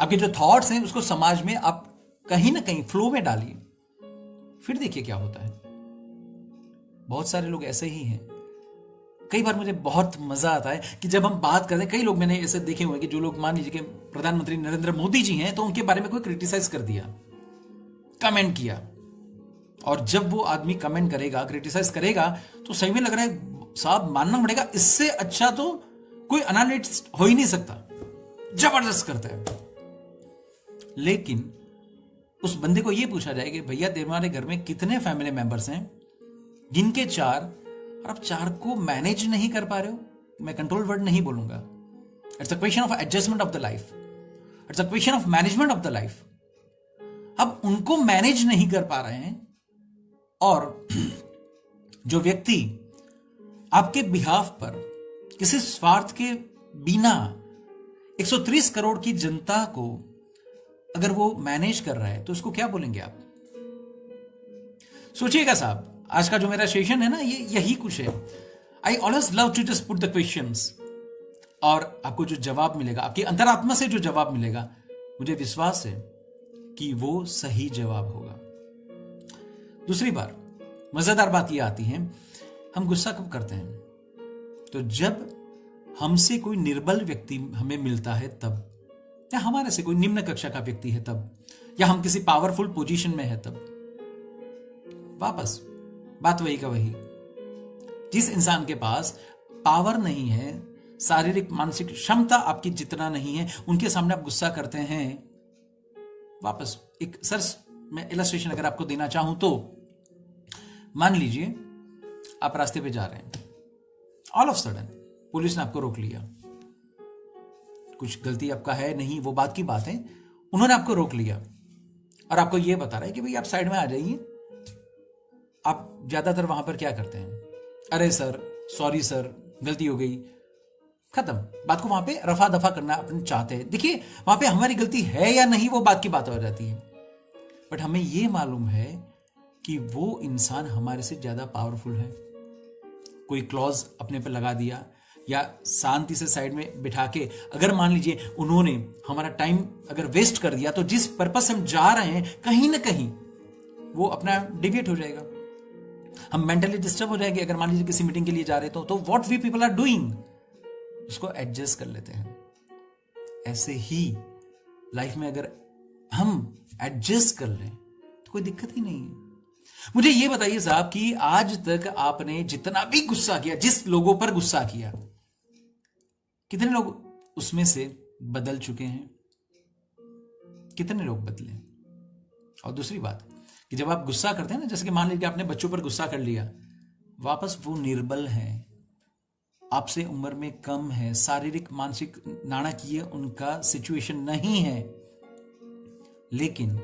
आपके जो थॉट्स हैं उसको समाज में आप कहीं ना कहीं फ्लो में डालिए, फिर देखिए क्या होता है। बहुत सारे लोग ऐसे ही हैं। कई बार मुझे बहुत मजा आता है कि जब हम बात करते हैं, कई लोग मैंने ऐसे देखे हुए हैं कि जो लोग मान लीजिए कि प्रधानमंत्री नरेंद्र मोदी जी हैं, तो उनके बारे में कोई क्रिटिसाइज कर दिया, कमेंट किया, और जब वो आदमी कमेंट करेगा, क्रिटिसाइज करेगा, तो सही में लग रहा है साहब मानना पड़ेगा, इससे अच्छा तो कोई एनालिस्ट हो ही नहीं सकता, जबरदस्त करता है। लेकिन उस बंदे को यह पूछा जाए कि भैया तुम्हारे घर में कितने फैमिली मेंबर्स हैं? गिनके 4, और आप 4 को मैनेज नहीं कर पा रहे हो। मैं कंट्रोल वर्ड नहीं बोलूंगा, it's a question of adjustment of the life, it's a question of management of the life. अब उनको मैनेज नहीं कर पा रहे हैं, और जो व्यक्ति आपके बिहाफ पर किसी स्वार्थ के बिना 130 करोड़ की जनता को अगर वो मैनेज कर रहा है, तो उसको क्या बोलेंगे आप? सोचिएगा साहब, आज का जो मेरा सेशन है ना, ये यही कुछ है। I always love to just put the questions, और आपको जो जवाब मिलेगा, आपकी अंतरात्मा से जो जवाब मिलेगा, मुझे विश्वास है कि वो सही जवाब होगा। दूसरी बार मजेदार बात यह आती है, हम गुस्सा कब करते हैं? तो जब हमसे कोई निर्बल व्यक्ति हमें मिलता है तब, या हमारे से कोई निम्न कक्षा का व्यक्ति है तब, या हम किसी पावरफुल पोजीशन में है तब। वापस बात वही का वही, जिस इंसान के पास पावर नहीं है, शारीरिक मानसिक क्षमता आपकी जितना नहीं है, उनके सामने आप गुस्सा करते हैं। वापस एक सर मैं इलस्ट्रेशन अगर आपको देना चाहूं तो, मान लीजिए आप रास्ते पे जा रहे हैं, ऑल ऑफ सडन पुलिस ने आपको रोक लिया। कुछ गलती आपका है नहीं, वो बात की बात है, उन्होंने आपको रोक लिया और आपको यह बता रहा है कि भाई आप साइड में आ जाइए। आप ज्यादातर वहां पर क्या करते हैं? अरे सर, सॉरी सर, गलती हो गई, खत्म। बात को वहां पे रफा दफा करना अपन चाहते हैं। देखिए वहां पे हमारी गलती है या नहीं वो बात की बात हो जाती है, बट हमें यह मालूम है कि वो इंसान हमारे से ज्यादा पावरफुल है। कोई क्लॉज अपने पर लगा दिया या शांति से साइड में बिठा के, अगर मान लीजिए उन्होंने हमारा टाइम अगर वेस्ट कर दिया, तो जिस पर्पस से हम जा रहे हैं कहीं ना कहीं वो अपना डिविएट हो जाएगा, हम मेंटली डिस्टर्ब हो जाएंगे। अगर मान लीजिए किसी मीटिंग के लिए जा रहे तो what we people are doing, उसको एडजस्ट कर लेते हैं। ऐसे ही लाइफ में अगर हम एडजस्ट कर लें तो कोई दिक्कत ही नहीं है। मुझे यह बताइए साहब कि आज तक आपने जितना भी गुस्सा किया, जिस लोगों पर गुस्सा किया, कितने लोग उसमें से बदल चुके हैं? कितने लोग बदले? और दूसरी बात कि जब आप गुस्सा करते हैं ना, जैसे कि मान लीजिए आपने बच्चों पर गुस्सा कर लिया, वापस वो निर्बल है, आपसे उम्र में कम है, शारीरिक मानसिक नाणकीय उनका सिचुएशन नहीं है, लेकिन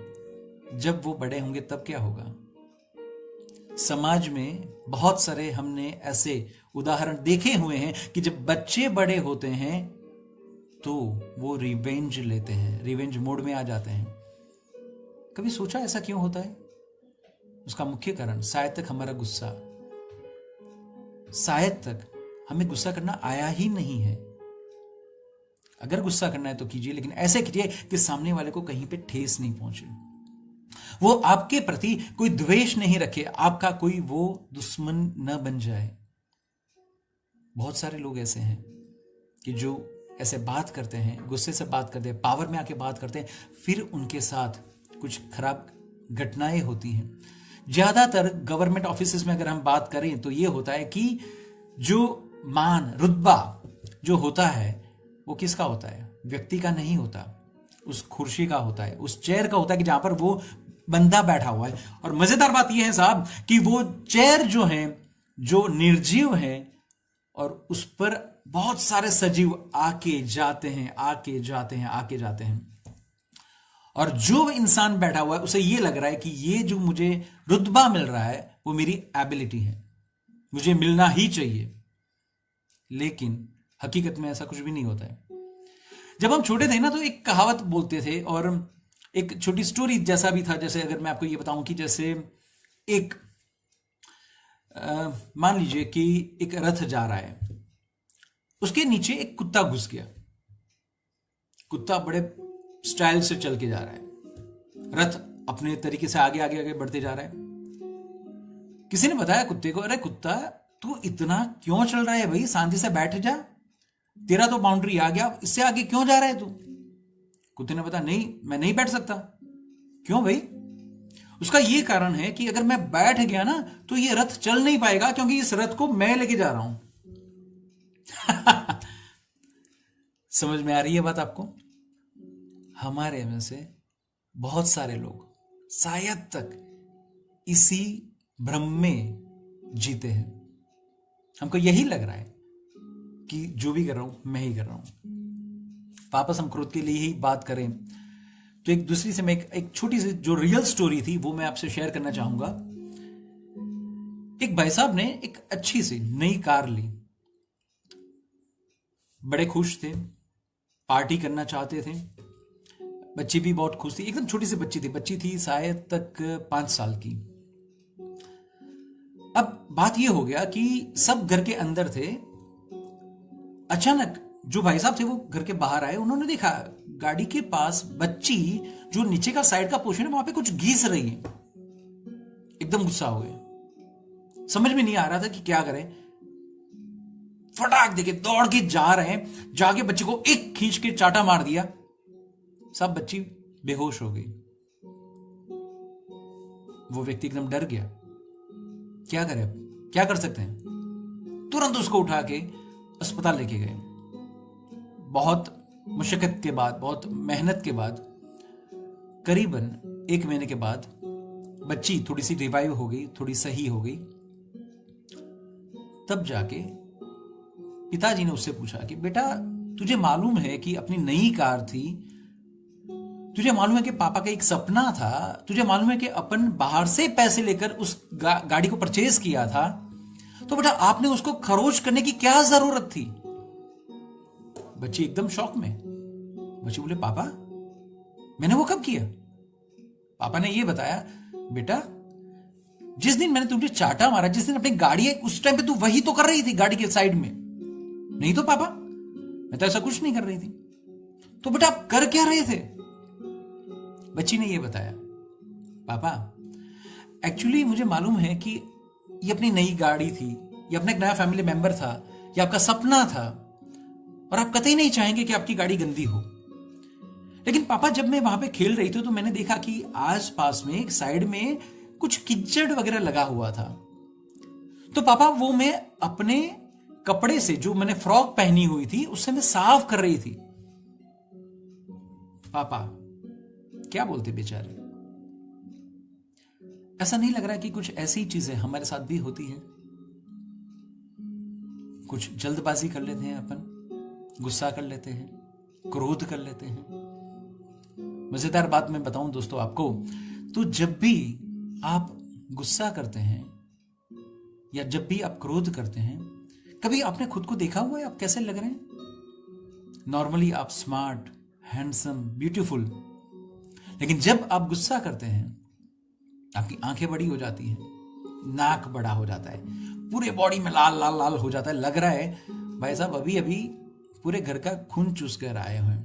जब वो बड़े होंगे तब क्या होगा? समाज में बहुत सारे हमने ऐसे उदाहरण देखे हुए हैं कि जब बच्चे बड़े होते हैं तो वो रिवेंज लेते हैं, रिवेंज मोड में आ जाते हैं। कभी सोचा ऐसा क्यों होता है? उसका मुख्य कारण शायद तक हमारा गुस्सा, शायद तक हमें गुस्सा करना आया ही नहीं है। अगर गुस्सा करना है तो कीजिए, लेकिन ऐसे कीजिए कि सामने वाले को कहीं पे ठेस नहीं पहुंचे। वो आपके प्रति कोई द्वेष नहीं रखे, आपका कोई वो दुश्मन न बन जाए। बहुत सारे लोग ऐसे हैं कि जो ऐसे बात करते हैं, गुस्से से बात करते हैं, पावर में आके बात करते हैं, फिर उनके साथ कुछ खराब घटनाएं होती हैं। ज्यादातर गवर्नमेंट ऑफिसेस में अगर हम बात करें तो ये होता है कि जो मान रुतबा जो होता है वो किसका होता है? व्यक्ति का नहीं होता, उस कुर्सी का होता है, उस चेयर का होता है कि जहां पर वो बंदा बैठा हुआ है। और मजेदार बात यह है साहब कि वो चेयर जो है, जो निर्जीव है, और उस पर बहुत सारे सजीव आके जाते हैं, आके जाते हैं, आके जाते हैं। और जो इंसान बैठा हुआ है उसे यह लग रहा है कि ये जो मुझे रुतबा मिल रहा है वो मेरी एबिलिटी है, मुझे मिलना ही चाहिए। लेकिन हकीकत में ऐसा कुछ भी नहीं होता है। जब हम छोटे थे ना तो एक कहावत बोलते थे, और एक छोटी स्टोरी जैसा भी था। जैसे अगर मैं आपको ये बताऊं कि जैसे एक मान लीजिए कि एक रथ जा रहा है, उसके नीचे एक कुत्ता घुस गया। कुत्ता बड़े स्टाइल से चल के जा रहा है, रथ अपने तरीके से आगे आगे आगे बढ़ते जा रहा है। किसी ने बताया कुत्ते को, अरे कुत्ता तू इतना क्यों चल रहा है भाई, शांति से बैठ जा, तेरा तो बाउंड्री आ गया, इससे आगे क्यों जा रहा है तू? कुत्ते ने बताया, नहीं मैं नहीं बैठ सकता। क्यों भाई? उसका यह कारण है कि अगर मैं बैठ गया ना तो ये रथ चल नहीं पाएगा, क्योंकि इस रथ को मैं लेके जा रहा हूं। समझ में आ रही है बात आपको? हमारे में से बहुत सारे लोग शायद तक इसी भ्रम में जीते हैं। हमको यही लग रहा है कि जो भी कर रहा हूं मैं ही कर रहा हूं। वापस हम क्रोध के लिए ही बात करें तो एक दूसरी से मैं एक छोटी सी जो रियल स्टोरी थी वो मैं आपसे शेयर करना चाहूंगा। एक भाई साहब ने एक अच्छी सी नई कार ली, बड़े खुश थे, पार्टी करना चाहते थे, बच्ची भी बहुत खुश थी। एकदम छोटी सी बच्ची थी शायद तक 5 साल की। अब बात यह हो गया कि सब घर के अंदर थे। अचानक जो भाई साहब थे वो घर के बाहर आए, उन्होंने देखा गाड़ी के पास बच्ची जो नीचे का साइड का पोर्शन है वहां पे कुछ घिस रही है। एकदम गुस्सा हो गए, समझ में नहीं आ रहा था कि क्या करें। फटाक देके दौड़ के जा रहे हैं, जाके बच्चे को एक खींच के चाटा मार दिया, सब बच्ची बेहोश हो गई। वो व्यक्ति एकदम डर गया, क्या करे अब, क्या कर सकते हैं? तुरंत उसको उठा के अस्पताल लेके गए। बहुत मुशक्कत के बाद, बहुत मेहनत के बाद, करीबन 1 महीने के बाद बच्ची थोड़ी सी रिवाइव हो गई, थोड़ी सही हो गई। तब जाके पिताजी ने उससे पूछा कि बेटा तुझे मालूम है कि अपनी नई कार थी, तुझे मालूम है कि पापा का एक सपना था, तुझे मालूम है कि अपन बाहर से पैसे लेकर उस गाड़ी को परचेज किया था, तो बेटा आपने उसको खरोच करने की क्या जरूरत थी? बच्ची एकदम शॉक में। बच्ची बोले, पापा मैंने वो कब किया? पापा ने ये बताया, बेटा जिस दिन मैंने तुझे चाटा मारा, जिस दिन अपनी गाड़ी है, उस टाइम पे तू वही तो कर रही थी गाड़ी के साइड में। नहीं तो पापा मैं तो ऐसा कुछ नहीं कर रही थी। तो बेटा आप कर क्या रहे थे? बच्ची ने ये बताया, पापा एक्चुअली मुझे मालूम है कि ये अपनी नई गाड़ी थी, ये अपना एक नया फैमिली मेंबर था, ये आपका सपना था, और आप कतई नहीं चाहेंगे कि आपकी गाड़ी गंदी हो। लेकिन पापा जब मैं वहां पे खेल रही थी तो मैंने देखा कि आसपास में एक साइड में कुछ कीचड़ वगैरह लगा हुआ था। तो पापा वो मैं अपने कपड़े से, जो मैंने फ्रॉक पहनी हुई थी, उससे मैं साफ कर रही थी। पापा क्या बोलते बेचारे। ऐसा नहीं लग रहा कि कुछ ऐसी चीजें हमारे साथ भी होती हैं? कुछ जल्दबाजी कर लेते हैं अपन, गुस्सा कर लेते हैं, क्रोध कर लेते हैं। मजेदार बात मैं बताऊं दोस्तों आपको, तो जब भी आप गुस्सा करते हैं या जब भी आप क्रोध करते हैं, कभी आपने खुद को देखा हुआ है आप कैसे लग रहे हैं? नॉर्मली आप स्मार्ट, हैंडसम, ब्यूटीफुल, लेकिन जब आप गुस्सा करते हैं आपकी आंखें बड़ी हो जाती हैं, नाक बड़ा हो जाता है, पूरे बॉडी में लाल लाल लाल हो जाता है, लग रहा है भाई साहब अभी अभी पूरे घर का खून चूस कर आए हुए हैं।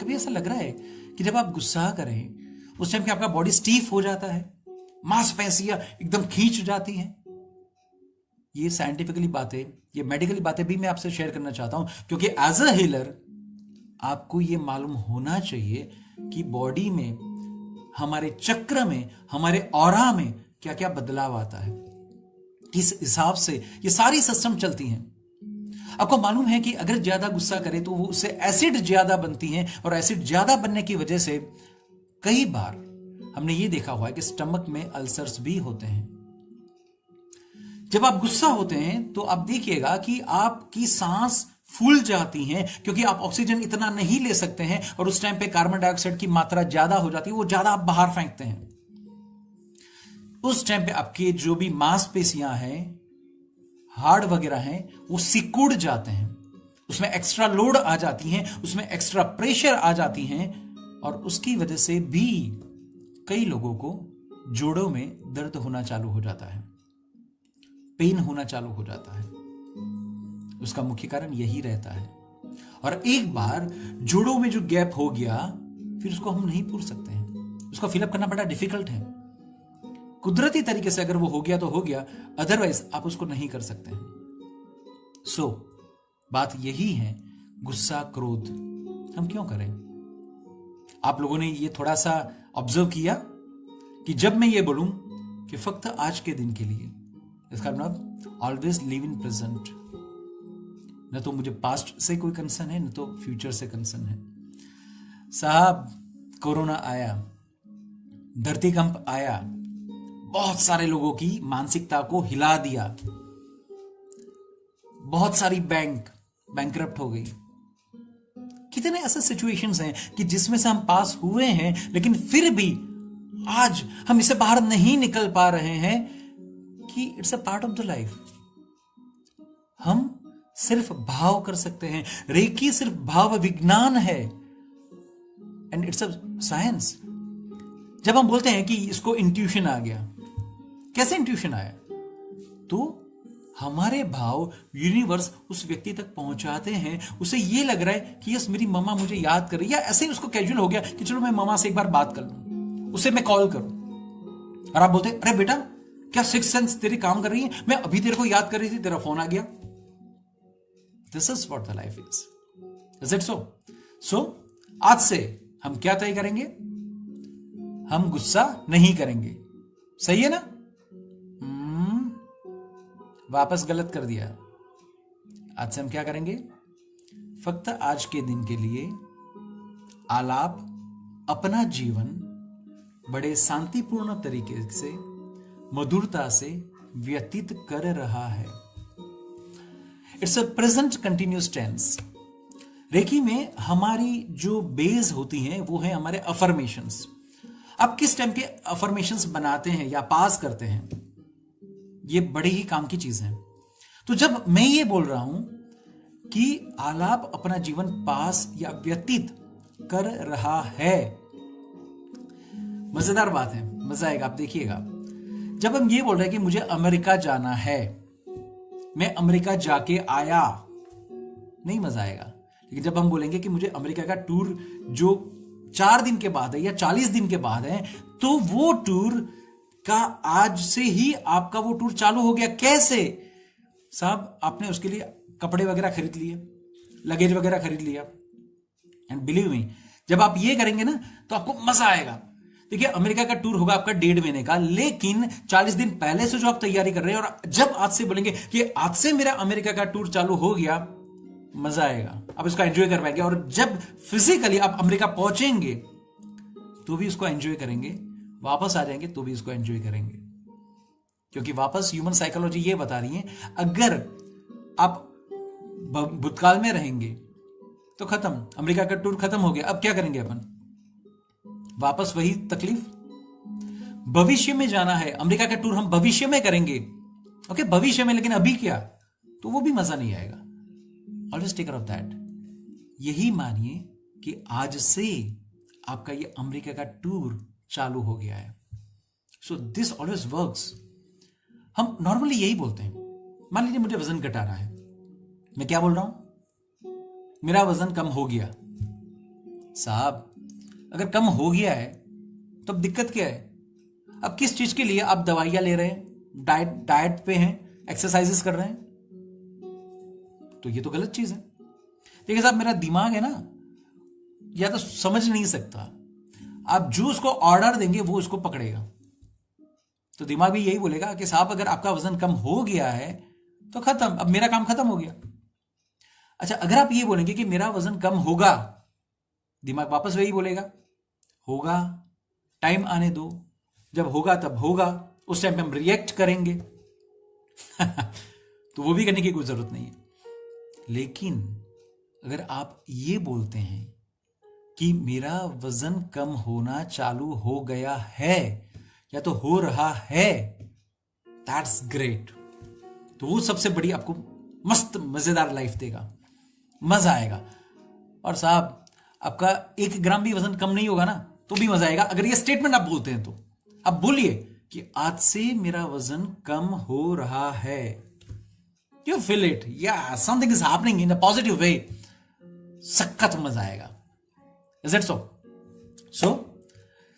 कभी ऐसा लग रहा है कि जब आप गुस्सा करें उस टाइम पे आपका बॉडी स्टीफ हो जाता है, मांसपेशियां एकदम खींच जाती हैं। ये साइंटिफिकली बातें, ये मेडिकली बातें भी मैं आपसे शेयर करना चाहता हूं, क्योंकि एज अ हीलर आपको ये मालूम होना चाहिए कि बॉडी में, हमारे चक्र में, हमारे ऑरा में क्या क्या बदलाव आता है, किस हिसाब से ये सारी सिस्टम चलती हैं। आपको मालूम है कि अगर ज्यादा गुस्सा करे तो वो उससे एसिड ज्यादा बनती हैं, और एसिड ज्यादा बनने की वजह से कई बार हमने ये देखा हुआ है कि स्टमक में अल्सर्स भी होते हैं। जब आप गुस्सा होते हैं तो आप देखिएगा कि आपकी सांस फूल जाती हैं, क्योंकि आप ऑक्सीजन इतना नहीं ले सकते हैं, और उस टाइम पे कार्बन डाइऑक्साइड की मात्रा ज्यादा हो जाती है, वो ज्यादा आप बाहर फेंकते हैं। उस टाइम पे आपके जो भी मांसपेशियां हैं, हार्ड वगैरह हैं, वो सिकुड़ जाते हैं, उसमें एक्स्ट्रा लोड आ जाती हैं, उसमें एक्स्ट्रा प्रेशर आ जाती हैं, और उसकी वजह से भी कई लोगों को जोड़ों में दर्द होना चालू हो जाता है, पेन होना चालू हो जाता है। उसका मुख्य कारण यही रहता है। और एक बार जोड़ों में जो गैप हो गया, फिर उसको हम नहीं पूर सकते हैं, उसको फिलअप करना बड़ा डिफिकल्ट है। कुदरती तरीके से अगर वो हो गया तो हो गया, अदरवाइज आप उसको नहीं कर सकते हैं। सो बात यही है, गुस्सा क्रोध हम क्यों करें? आप लोगों ने ये थोड़ा सा ऑब्जर्व किया कि जब मैं ये बोलूं कि फक्त आज के दिन के लिए, इसका मतलब ऑलवेज लिव इन प्रेजेंट। न तो मुझे पास्ट से कोई कंसर्न है, न तो फ्यूचर से कंसर्न है। साहब, कोरोना आया, धरतीकंप आया, बहुत सारे लोगों की मानसिकता को हिला दिया, बहुत सारी बैंकरप्ट हो गई। कितने ऐसे सिचुएशंस हैं कि जिसमें से हम पास हुए हैं, लेकिन फिर भी आज हम इसे बाहर नहीं निकल पा रहे हैं कि it's a part of the life. हम सिर्फ भाव कर सकते हैं। रेकी सिर्फ भाव विज्ञान है, एंड इट्स अ साइंस। जब हम बोलते हैं कि इसको इंट्यूशन आ गया, कैसे इंट्यूशन आया? तो हमारे भाव यूनिवर्स उस व्यक्ति तक पहुंचाते हैं, उसे ये लग रहा है कि यस मेरी मम्मा मुझे याद कर रही है, या ऐसे ही उसको कैजुअल हो गया कि चलो मैं मम्मा से एक बार बात कर लूं, उसे मैं कॉल करूं। और आप बोलते हैं अरे बेटा, क्या सिक्स सेंस तेरी काम कर रही है? मैं अभी तेरे को याद कर रही थी, तेरा फोन आ गया। This is what the life is it so आज से हम क्या तय करेंगे? हम गुस्सा नहीं करेंगे। सही है ना? वापस गलत कर दिया। आज से हम क्या करेंगे? फक्त आज के दिन के लिए आलाप अपना जीवन बड़े शांतिपूर्ण तरीके से, मधुरता से व्यतीत कर रहा है। It's a present continuous tense. Reiki में हमारी जो बेस होती हैं वो है हमारे अफर्मेशंस। आप किस टाइम के अफर्मेशंस बनाते हैं या पास करते हैं, ये बड़ी ही काम की चीज है। तो जब मैं ये बोल रहा हूं कि आलाप अपना जीवन पास या व्यतीत कर रहा है, मजेदार बात है, मजा आएगा, आप देखिएगा। जब हम ये बोल रहे हैं कि मुझे अमेरिका जाना है, मैं अमेरिका जाके आया, नहीं मजा आएगा। लेकिन जब हम बोलेंगे कि मुझे अमेरिका का टूर जो 4 दिन के बाद है या 40 दिन के बाद है, तो वो टूर का आज से ही आपका वो टूर चालू हो गया। कैसे? साहब, आपने उसके लिए कपड़े वगैरह खरीद लिए, लगेज वगैरह खरीद लिया, एंड बिलीव मी, जब आप ये करेंगे ना तो आपको मजा आएगा। देखिए, अमेरिका का टूर होगा आपका 1.5 महीने का, लेकिन 40 दिन पहले से जो आप तैयारी कर रहे हैं, और जब आज से बोलेंगे कि आज से मेरा अमेरिका का टूर चालू हो गया, मजा आएगा, आप इसको एंजॉय कर पाएंगे। और जब फिजिकली आप अमेरिका पहुंचेंगे तो भी उसको एंजॉय करेंगे, वापस आ जाएंगे तो भी इसको एंजॉय करेंगे। क्योंकि वापस ह्यूमन साइकोलॉजी ये बता रही है, अगर आप भूतकाल में रहेंगे तो खत्म, अमेरिका का टूर खत्म हो गया, अब क्या करेंगे अपन? वापस वही तकलीफ। भविष्य में जाना है, अमेरिका का टूर हम भविष्य में करेंगे, ओके, भविष्य में, लेकिन अभी क्या? तो वो भी मजा नहीं आएगा। Always take care of that. यही मानिए कि आज से आपका ये अमेरिका का टूर चालू हो गया है। So this always works. हम नॉर्मली यही बोलते हैं। मान लीजिए मुझे वजन घटाना है, मैं क्या बोल रहा हूं? मेरा वजन कम हो गया। साहब, अगर कम हो गया है तो अब दिक्कत क्या है? अब किस चीज के लिए आप दवाइयां ले रहे हैं, डाइट पे हैं, एक्सरसाइजेस कर रहे हैं, तो ये तो गलत चीज है। देखिए साहब, मेरा दिमाग है ना, या तो समझ नहीं सकता, आप जो उसको ऑर्डर देंगे वो उसको पकड़ेगा। तो दिमाग भी यही बोलेगा कि साहब अगर आपका वजन कम हो गया है तो खत्म, अब मेरा काम खत्म हो गया। अच्छा, अगर आप ये बोलेंगे कि मेरा वजन कम होगा, दिमाग वापस वही बोलेगा होगा, टाइम आने दो, जब होगा तब होगा, उस टाइम पे हम रिएक्ट करेंगे। तो वो भी करने की कोई जरूरत नहीं है। लेकिन अगर आप ये बोलते हैं कि मेरा वजन कम होना चालू हो गया है या तो हो रहा है, दैट्स ग्रेट। तो वो सबसे बड़ी आपको मस्त मजेदार लाइफ देगा, मजा आएगा। और साहब, आपका 1 ग्राम भी वजन कम नहीं होगा ना तो भी मजा आएगा। अगर ये स्टेटमेंट आप बोलते हैं तो आप बोलिए कि आज से मेरा वजन कम हो रहा है। यू फील इट, या something is happening in a positive way. सख्त मजा आएगा। Is it so?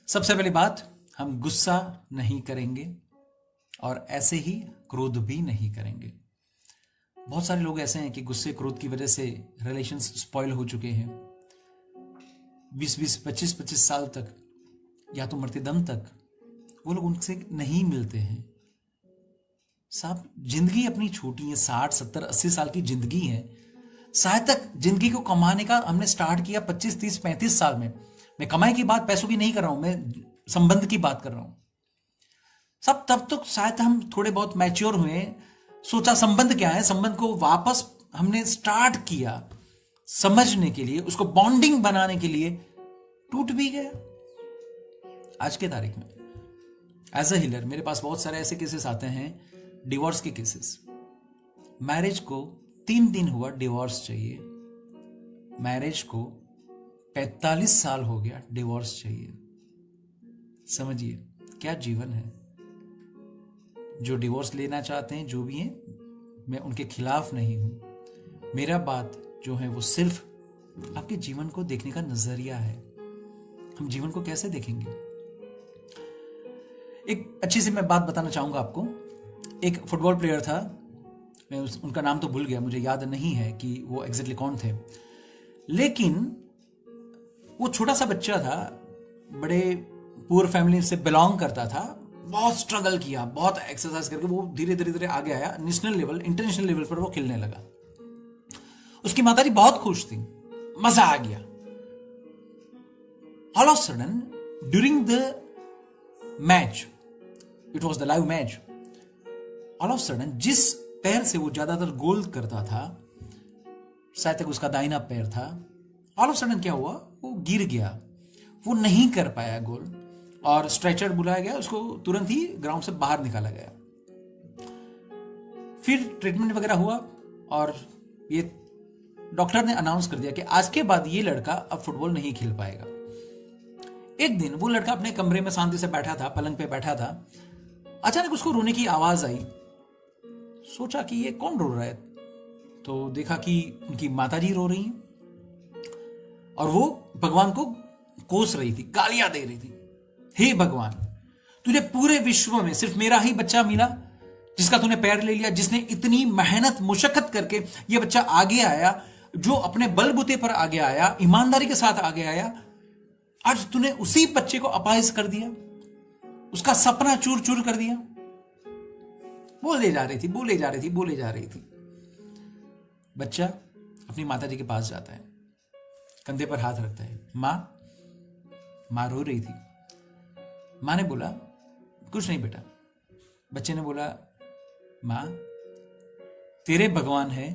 सबसे पहली बात, हम गुस्सा नहीं करेंगे और ऐसे ही क्रोध भी नहीं करेंगे। बहुत सारे लोग ऐसे हैं कि गुस्से क्रोध की वजह से रिलेशंस स्पॉइल हो चुके हैं। 20-20, 25-25 साल तक या तो मरते दम तक वो लोग उनसे नहीं मिलते हैं। साहब, जिंदगी अपनी छोटी है, 60, 70, 80 साल की जिंदगी है। शायद तक जिंदगी को कमाने का हमने स्टार्ट किया 25, 30, 35 साल में। मैं कमाई की बात, पैसों की नहीं कर रहा हूं, मैं संबंध की बात कर रहा हूं। सब तब तक शायद हम थोड़े बहुत मैच्योर हुए, सोचा संबंध क्या है, संबंध को वापस हमने स्टार्ट किया समझने के लिए, उसको बॉन्डिंग बनाने के लिए, टूट भी गया। आज के तारीख में एज अ हीलर मेरे पास बहुत सारे ऐसे केसेस आते हैं, डिवोर्स के केसेस। मैरिज को 3 दिन हुआ, डिवोर्स चाहिए। मैरिज को 45 साल हो गया, डिवोर्स चाहिए। समझिए क्या जीवन है। जो डिवोर्स लेना चाहते हैं, जो भी हैं, मैं उनके खिलाफ नहीं हूं। मेरा बात जो है वो सिर्फ आपके जीवन को देखने का नजरिया है। हम जीवन को कैसे देखेंगे? एक अच्छी सी मैं बात बताना चाहूंगा आपको। एक फुटबॉल प्लेयर था, मैं उनका नाम तो भूल गया, मुझे याद नहीं है कि वो एग्जैक्टली कौन थे, लेकिन वो छोटा सा बच्चा था, बड़े पुअर फैमिली से बिलोंग करता था। बहुत स्ट्रगल किया, बहुत एक्सरसाइज करके वो धीरे धीरे धीरे आगे आया। नेशनल लेवल, इंटरनेशनल लेवल पर वो खेलने लगा। उसकी माताजी बहुत खुश थी, मजा आ गया। All of sudden during the match, it was the live match, all of sudden जिस पैर से वो ज्यादातर गोल करता था, शायद तक उसका दाहिना पैर था, ऑल ऑफ सडन क्या हुआ, वो गिर गया, वो नहीं कर पाया गोल, और स्ट्रेचर बुलाया गया, उसको तुरंत ही ग्राउंड से बाहर निकाला गया। फिर ट्रीटमेंट वगैरह हुआ और ये डॉक्टर ने अनाउंस कर दिया कि आज के बाद ये लड़का अब फुटबॉल नहीं खेल पाएगा। एक दिन वो लड़का अपने कमरे में शांति से बैठा था, पलंग पे बैठा था। अचानक उसको रोने की आवाज आई। सोचा कि ये कौन रो रहा है, तो देखा कि उनकी माताजी रो रही हैं और वो भगवान को कोस रही थी, गालियां दे रही थी। हे भगवान, तुझे पूरे विश्व में सिर्फ मेरा ही बच्चा मिला जिसका तूने पैर ले लिया, जिसने इतनी मेहनत मुशक्कत करके ये बच्चा आगे आया, जो अपने बलबूते पर आगे आया, ईमानदारी के साथ आगे आया। आज तूने उसी बच्चे को अपाहिज कर दिया, उसका सपना चूर चूर कर दिया। बोले जा रही थी, बोले जा रही थी, बोले जा रही थी। बच्चा अपनी माताजी के पास जाता है, कंधे पर हाथ रखता है। मां रो रही थी। मां ने बोला, कुछ नहीं बेटा। बच्चे ने बोला, मां तेरे भगवान है,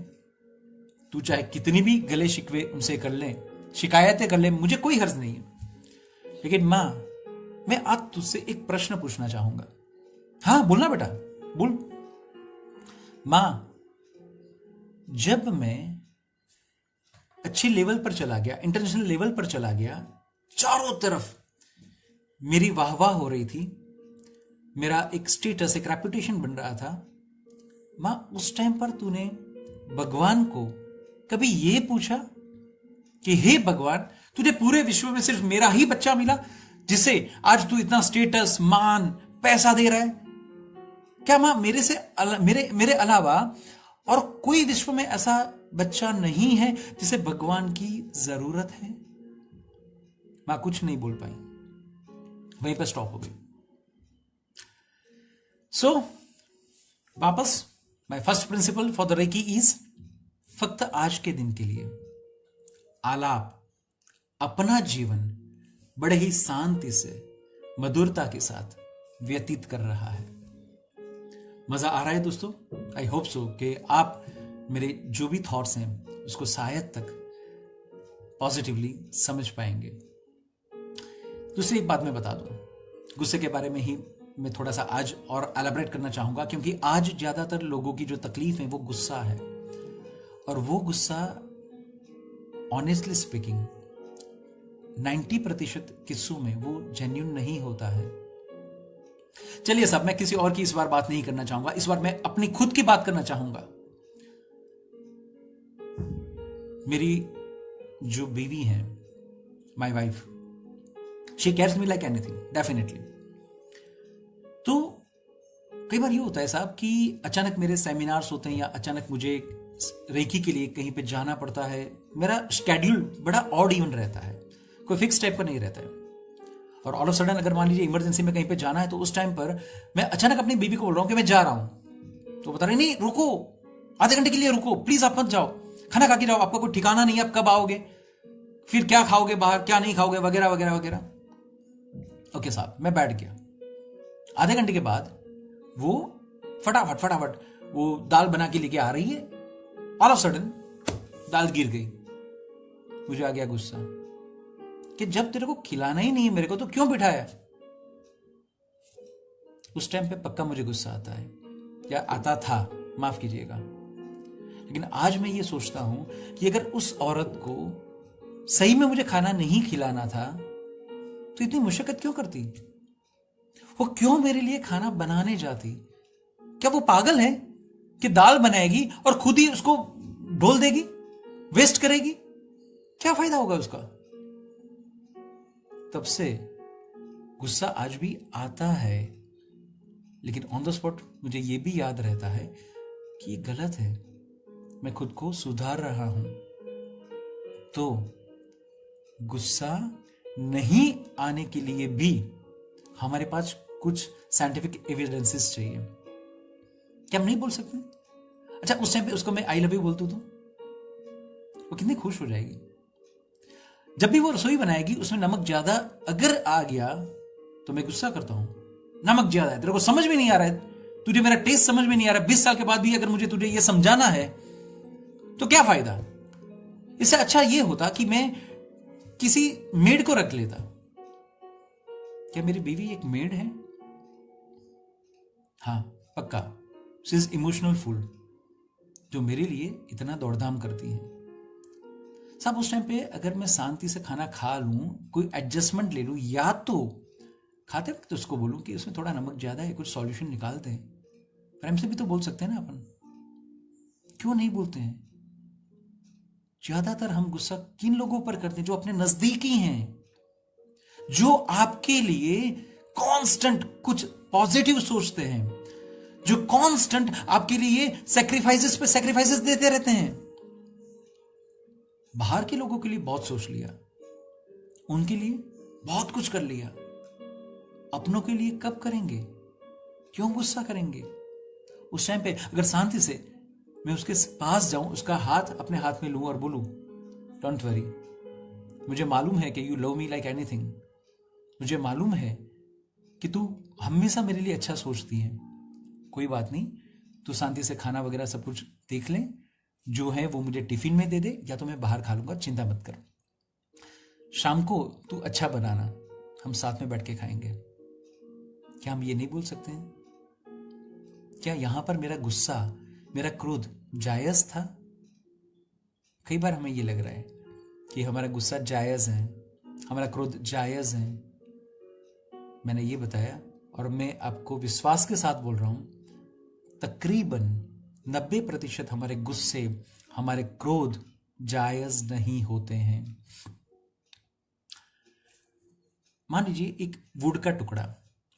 तू चाहे कितनी भी गले शिकवे उनसे कर ले, शिकायतें कर ले, मुझे कोई हर्ज नहीं है, लेकिन मां मैं आज तुझसे एक प्रश्न पूछना चाहूंगा। हाँ बोलना बेटा, बोल। मां, जब मैं अच्छे लेवल पर चला गया, इंटरनेशनल लेवल पर चला गया, चारों तरफ मेरी वाहवाह हो रही थी, मेरा एक स्टेटस, एक रेपुटेशन बन रहा था। मां, उस टाइम पर तूने भगवान को कभी ये पूछा कि हे भगवान, तुझे पूरे विश्व में सिर्फ मेरा ही बच्चा मिला जिससे आज तू इतना स्टेटस, मान, पैसा दे रहा है? क्या मां मेरे अलावा और कोई विश्व में ऐसा बच्चा नहीं है जिसे भगवान की जरूरत है? मां कुछ नहीं बोल पाई, वहीं पर स्टॉप हो गई। सो वापस my first principle for the Reiki is, फक्त आज के दिन के लिए आलाप अपना जीवन बड़े ही शांति से, मधुरता के साथ व्यतीत कर रहा है। मजा आ रहा है दोस्तों? आई होप सो कि आप मेरे जो भी थॉट्स हैं उसको शायद तक पॉजिटिवली समझ पाएंगे। दूसरी एक बात मैं बता दूं, गुस्से के बारे में ही मैं थोड़ा सा आज और एलैबोरेट करना चाहूंगा, क्योंकि आज ज्यादातर लोगों की जो तकलीफ है वो गुस्सा है, और वो गुस्सा ऑनेस्टली स्पीकिंग 90% किस्सों में वो जेन्युइन नहीं होता है। चलिए साहब, मैं किसी और की इस बार बात नहीं करना चाहूंगा, इस बार मैं अपनी खुद की बात करना चाहूंगा। मेरी जो बीवी है, my wife, she cares me like anything, definitely. तो कई बार ये होता है साहब कि अचानक मेरे सेमिनार्स होते हैं या अचानक मुझे रेकी के लिए कहीं पे जाना पड़ता है। मेरा शेड्यूल बड़ा ऑड इवन रहता है, कोई फिक्स टाइप का नहीं रहता है। और ऑल ऑफ सडन अगर मान लीजिए इमरजेंसी में कहीं पे जाना है, तो उस टाइम पर मैं अचानक अपनी बीवी को बोल रहा हूं कि मैं जा रहा हूं, तो बता रही नहीं रुको, आधे घंटे के लिए रुको प्लीज, आप मत जाओ, खाना खा के जाओ, आपका कोई ठिकाना नहीं है, आप कब आओगे, फिर क्या खाओगे बाहर, क्या नहीं खाओगे, वगैरह वगैरह वगैरह। ओके साहब, मैं बैठ गया। आधे घंटे के बाद वो फटाफट वो दाल बना के लेके आ रही है, ऑल ऑफ सडन दाल गिर गई। मुझे आ गया गुस्सा कि जब तेरे को खिलाना ही नहीं है मेरे को, तो क्यों बिठाया? उस टाइम पे पक्का मुझे गुस्सा आता है, या आता था, माफ कीजिएगा। लेकिन आज मैं ये सोचता हूं कि अगर उस औरत को सही में मुझे खाना नहीं खिलाना था तो इतनी मुशक्कत क्यों करती? वो क्यों मेरे लिए खाना बनाने जाती? क्या वो पागल है कि दाल बनाएगी और खुद ही उसको ढोल देगी, वेस्ट करेगी? क्या फायदा होगा उसका? तब से गुस्सा आज भी आता है, लेकिन ऑन द स्पॉट मुझे यह भी याद रहता है कि ये गलत है, मैं खुद को सुधार रहा हूं। तो गुस्सा नहीं आने के लिए भी हमारे पास कुछ साइंटिफिक एविडेंसेस चाहिए। क्या हम नहीं बोल सकते? अच्छा, उस टाइम पे उसको मैं आई लव यू बोलता हूं तो वो कितनी खुश हो जाएगी। जब भी वो रसोई बनाएगी उसमें नमक ज्यादा अगर आ गया तो मैं गुस्सा करता हूं, नमक ज्यादा है, तेरे को समझ में नहीं आ रहा है, तुझे मेरा टेस्ट समझ में नहीं आ रहा है, 20 साल के बाद भी अगर मुझे तुझे ये समझाना है तो क्या फायदा? इससे अच्छा ये होता कि मैं किसी मेड को रख लेता। क्या मेरी बीवी एक मेड है? हाँ पक्का, शी इज इमोशनल फूल, जो मेरे लिए इतना दौड़धाम करती है। साहब उस टाइम पे अगर मैं शांति से खाना खा लूं, कोई एडजस्टमेंट ले लूं, या तो खाते वक्त उसको बोलूं कि उसमें थोड़ा नमक ज्यादा है, कुछ सॉल्यूशन निकालते हैं। प्रेम से भी तो बोल सकते हैं ना अपन, क्यों नहीं बोलते हैं? ज्यादातर हम गुस्सा किन लोगों पर करते हैं? जो अपने नजदीकी हैं, जो आपके लिए कांस्टेंट कुछ पॉजिटिव सोचते हैं, जो कांस्टेंट आपके लिए सैक्रिफाइसेस पे सैक्रिफाइसेस देते रहते हैं। बाहर के लोगों के लिए बहुत सोच लिया, उनके लिए बहुत कुछ कर लिया, अपनों के लिए कब करेंगे? क्यों गुस्सा करेंगे? उस टाइम पे अगर शांति से मैं उसके पास जाऊं, उसका हाथ अपने हाथ में लूं और बोलूं डोंट वरी, मुझे मालूम है कि you love me like anything, मुझे मालूम है कि तू हमेशा मेरे लिए अच्छा सोचती है, कोई बात नहीं, तू शांति से खाना वगैरह सब कुछ देख ले, जो है वो मुझे टिफिन में दे दे, या तो मैं बाहर खा लूंगा, चिंता मत कर, शाम को तू अच्छा बनाना, हम साथ में बैठ के खाएंगे। क्या हम ये नहीं बोल सकते हैं? क्या यहां पर मेरा गुस्सा, मेरा क्रोध जायज था? कई बार हमें ये लग रहा है कि हमारा गुस्सा जायज है, हमारा क्रोध जायज है। मैंने ये बताया और मैं आपको विश्वास के साथ बोल रहा हूं, तकरीबन 90% हमारे गुस्से, हमारे क्रोध जायज नहीं होते हैं। मान लीजिए एक वुड का टुकड़ा,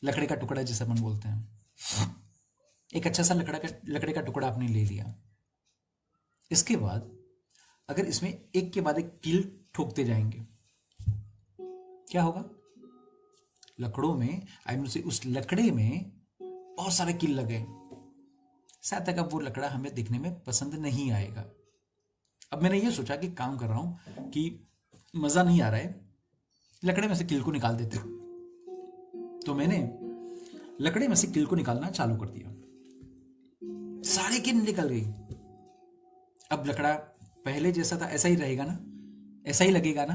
लकड़े का टुकड़ा जिसे अपन बोलते हैं, एक अच्छा सा लकड़े का टुकड़ा आपने ले लिया। इसके बाद अगर इसमें एक के बाद एक कील ठोकते जाएंगे, क्या होगा? लकड़ों में से उस लकड़े में बहुत सारे कील लगे, शायद तक अब वो लकड़ा हमें दिखने में पसंद नहीं आएगा। अब मैंने ये सोचा कि काम कर रहा हूं कि मजा नहीं आ रहा है, लकड़े में से कील को निकाल देते। तो मैंने लकड़े में से कील को निकालना चालू कर दिया, सारी कील निकल गई। अब लकड़ा पहले जैसा था ऐसा ही रहेगा ना, ऐसा ही लगेगा ना?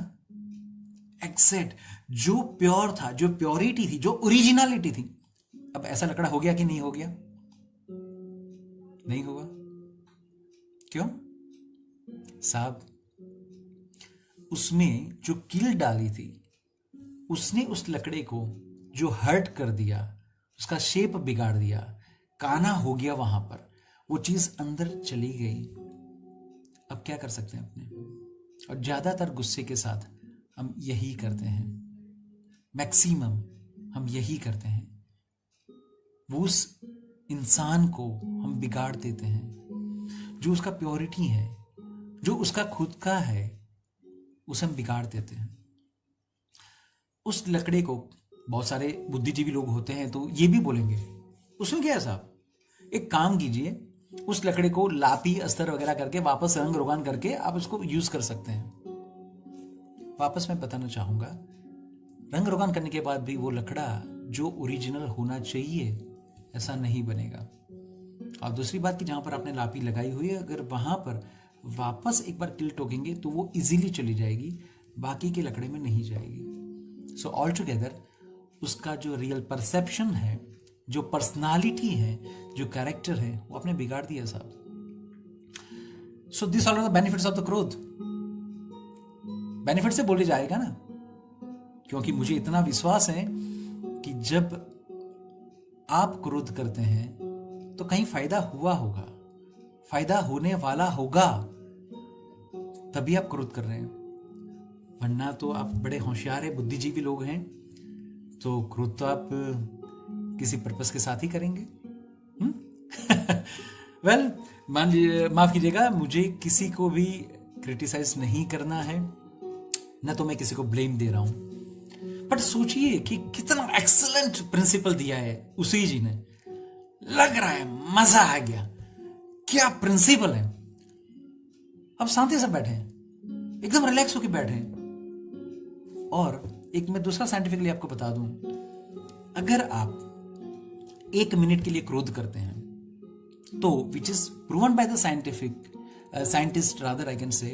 एक्सेक्ट, जो प्योर था, जो प्योरिटी थी, जो ओरिजिनलिटी थी, अब ऐसा लकड़ा हो गया कि नहीं हो गया? नहीं होगा। क्यों? साहब, उसमें जो कील डाली थी उसने उस लकड़े को जो हर्ट कर दिया, उसका शेप बिगाड़ दिया, काना हो गया वहां पर, वो चीज अंदर चली गई। अब क्या कर सकते हैं अपने? और ज्यादातर गुस्से के साथ हम यही करते हैं, मैक्सिमम हम यही करते हैं। वो उस इंसान को हम बिगाड़ देते हैं, जो उसका प्योरिटी है, जो उसका खुद का है, उसे हम बिगाड़ देते हैं। उस लकड़े को बहुत सारे बुद्धिजीवी लोग होते हैं तो ये भी बोलेंगे उसमें क्या है साहब, एक काम कीजिए, उस लकड़े को लापी अस्तर वगैरह करके वापस रंग रोगान करके आप उसको यूज कर सकते हैं। वापस मैं बताना चाहूंगा, रंग रोगान करने के बाद भी वो लकड़ा जो ओरिजिनल होना चाहिए ऐसा नहीं बनेगा। और दूसरी बात कि जहां पर आपने लापी लगाई हुई है, अगर वहां पर वापस एक बार कील ठोकेंगे तो वो इजीली चली जाएगी, बाकी के लकड़े में नहीं जाएगी। सो ऑल टुगेदर उसका जो रियल परसेप्शन है, जो पर्सनालिटी है, जो कैरेक्टर है, वो आपने बिगाड़ दिया साहब। So this all are the benefits of the क्रोध। बेनिफिट से बोले जाएगा ना, क्योंकि मुझे इतना विश्वास है कि जब आप क्रोध करते हैं तो कहीं फायदा हुआ होगा, फायदा होने वाला होगा, तभी आप क्रोध कर रहे हैं। वरना तो आप बड़े होशियार है, बुद्धिजीवी लोग हैं, तो क्रोध तो आप किसी पर्पस के साथ ही करेंगे। वेल, मान लीजिए, माफ कीजिएगा, मुझे किसी को भी क्रिटिसाइज नहीं करना है, न तो मैं किसी को ब्लेम दे रहा हूं, बट सोचिए कि कितना एक्सीलेंट प्रिंसिपल दिया है उसी जी ने। लग रहा है मजा आ गया, क्या प्रिंसिपल है। अब शांति से बैठे, एकदम रिलैक्स होकर बैठे। और एक मैं दूसरा साइंटिफिकली आपको बता दूं, अगर आप 1 मिनट के लिए क्रोध करते हैं तो which is proven by the scientist rather I can say,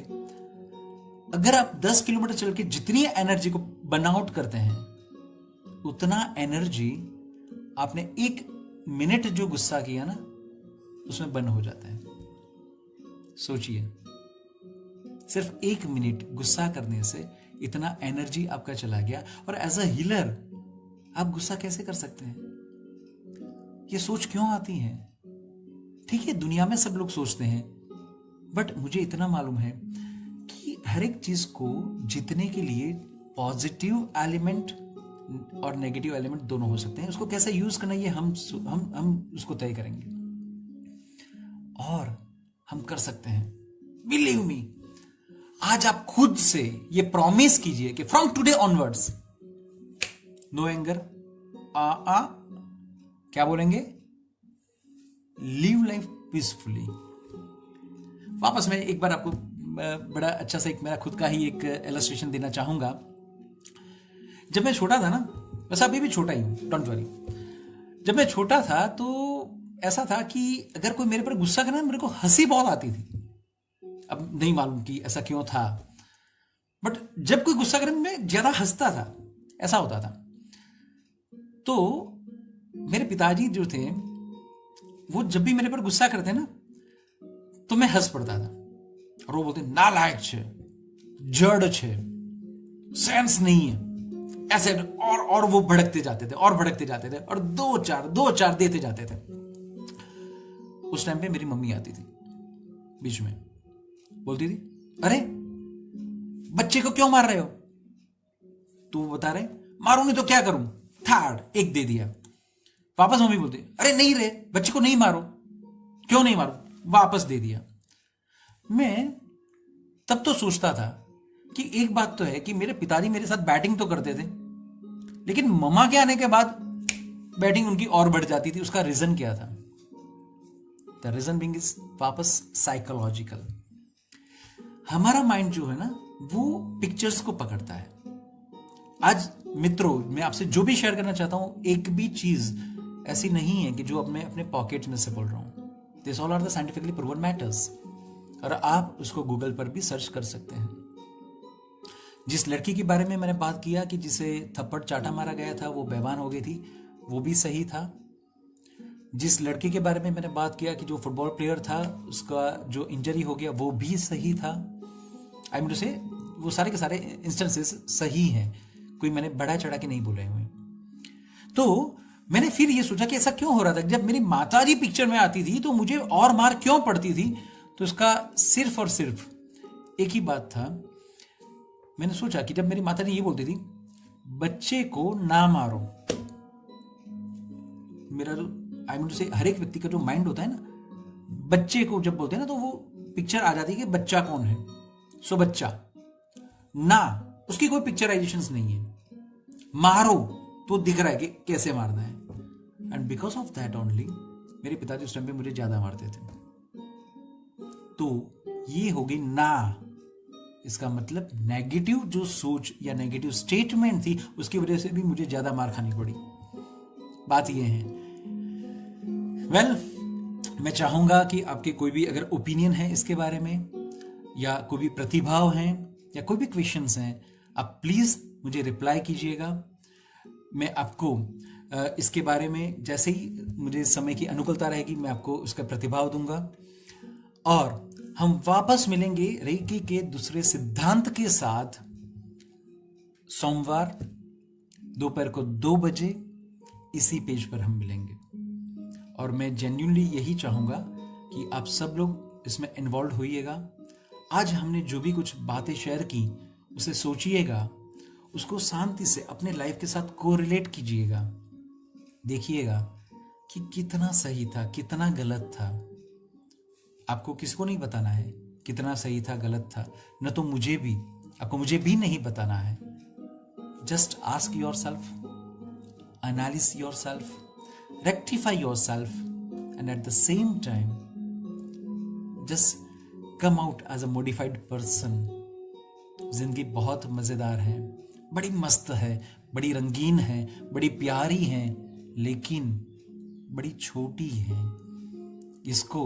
अगर आप 10 किलोमीटर चल के जितनी एनर्जी को बर्न आउट करते हैं, उतना एनर्जी आपने 1 मिनट जो गुस्सा किया ना उसमें बर्न हो जाता है। सोचिए, सिर्फ 1 मिनट गुस्सा करने से इतना एनर्जी आपका चला गया। और एज अ हीलर आप गुस्सा कैसे कर सकते हैं? ये सोच क्यों आती है? ठीक है, दुनिया में सब लोग सोचते हैं, बट मुझे इतना मालूम है कि हर एक चीज को जीतने के लिए पॉजिटिव एलिमेंट और नेगेटिव एलिमेंट दोनों हो सकते हैं। उसको कैसे यूज करना ये हम उसको तय करेंगे, और हम कर सकते हैं। बिलीव मी, आज आप खुद से ये प्रॉमिस कीजिए कि from today onwards no anger, क्या बोलेंगे, लिव लाइफ पीसफुली। वापस मैं एक बार आपको बड़ा अच्छा सा एक मेरा खुद का ही एक इलस्ट्रेशन देना चाहूंगा। जब मैं छोटा था ना, वैसे अभी भी छोटा ही हूं, डोंट वरी। जब मैं छोटा था तो ऐसा था कि अगर कोई मेरे पर गुस्सा करे, मेरे को हंसी बहुत आती थी। अब नहीं मालूम कि ऐसा क्यों था, बट जब कोई गुस्सा करे मैं ज्यादा हंसता था, ऐसा होता था। तो मेरे पिताजी जो थे, वो जब भी मेरे पर गुस्सा करते ना तो मैं हंस पड़ता था, और वो बोलते नालायक छे, जड़ छे, सेंस नहीं है, ऐसे। और वो भड़कते जाते थे और भड़कते जाते थे और दो चार देते जाते थे। उस टाइम पे मेरी मम्मी आती थी बीच में, बोलती थी, अरे बच्चे को क्यों मार रहे हो? तो वो बता रहे, मारूंगी तो क्या करूं, थर्ड एक दे दिया। वापस मम्मी बोलती अरे नहीं रे, बच्चे को नहीं मारो। क्यों नहीं मारो, वापस दे दिया। मैं तब तो सोचता था कि एक बात तो है कि मेरे पिताजी मेरे साथ बैटिंग तो करते थे, लेकिन मम्मा के आने के बाद बैटिंग उनकी और बढ़ जाती थी। उसका रीजन क्या था? द रीजन बिंग इज वापस साइकोलॉजिकल। हमारा माइंड जो है ना, वो पिक्चर्स को पकड़ता है। आज मित्रों, मैं आपसे जो भी शेयर करना चाहता हूं, एक भी चीज ऐसी नहीं है कि जो अब मैं अपने पॉकेट में से बोल रहा हूं। This all are the scientifically proven matters, और आप उसको गूगल पर भी सर्च कर सकते हैं। जिस लड़की के बारे में मैंने बात किया कि जिसे थप्पड़ चाटा मारा गया था, वो बेईमान हो गई थी, वो भी सही था। जिस लड़के के बारे में मैंने बात किया कि जो फुटबॉल प्लेयर था, उसका जो इंजरी हो गया, वो भी सही था। आई मीन टू से वो सारे के सारे इंस्टेंसेस सही हैं, कोई मैंने बढ़ा चढ़ा के नहीं बोले हुए। तो मैंने फिर ये सोचा कि ऐसा क्यों हो रहा था। जब मेरी माताजी पिक्चर में आती थी तो मुझे और मार क्यों पड़ती थी? तो इसका सिर्फ और सिर्फ एक ही बात था। मैंने सोचा कि जब मेरी माताजी ये बोलती थी बच्चे को ना मारो, मेरा जो आई मीन टू से हर एक व्यक्ति का जो माइंड होता है ना, बच्चे को जब बोलते हैं ना, तो वो पिक्चर आ जाती है कि बच्चा कौन है। सो बच्चा ना, उसकी कोई पिक्चराइजेशन नहीं है। मारो तो दिख रहा है कि कैसे मारना है। And because of that only मेरे पिताजी उस टाइम पे मुझे ज्यादा मारते थे। तो ये हो गई ना, इसका मतलब नेगेटिव जो सोच या नेगेटिव स्टेटमेंट थी, उसकी वजह से भी मुझे ज्यादा मार खानी पड़ी। बात ये है। वेल, मैं चाहूंगा कि आपके कोई भी अगर ओपिनियन है इसके बारे में, या कोई भी प्रतिभाव हैं, या कोई भी क्वेश्चंस हैं, आप प्लीज मुझे रिप्लाई कीजिएगा। मैं आपको इसके बारे में जैसे ही मुझे समय की अनुकूलता रहेगी, मैं आपको उसका प्रतिभाव दूंगा। और हम वापस मिलेंगे रेकी के दूसरे सिद्धांत के साथ सोमवार दोपहर को 2 बजे इसी पेज पर हम मिलेंगे। और मैं जेन्युइनली यही चाहूंगा कि आप सब लोग इसमें इन्वॉल्व होइएगा। आज हमने जो भी कुछ बातें शेयर की, उसे सोचिएगा, उसको शांति से अपने लाइफ के साथ कोरिलेट कीजिएगा। देखिएगा कि कितना सही था, कितना गलत था। आपको किसी को नहीं बताना है कितना सही था, गलत था, न तो मुझे भी, आपको मुझे भी नहीं बताना है। Just ask your self, analysis your self, rectify yourself, and at the same time just come out as a modified person। जिंदगी बहुत मजेदार है, बड़ी मस्त है, बड़ी रंगीन है, बड़ी प्यारी है, लेकिन बड़ी छोटी है। इसको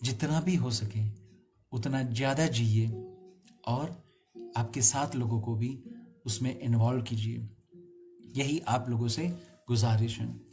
जितना भी हो सके उतना ज्यादा जिए, और आपके साथ लोगों को भी उसमें इन्वॉल्व कीजिए। यही आप लोगों से गुजारिश है।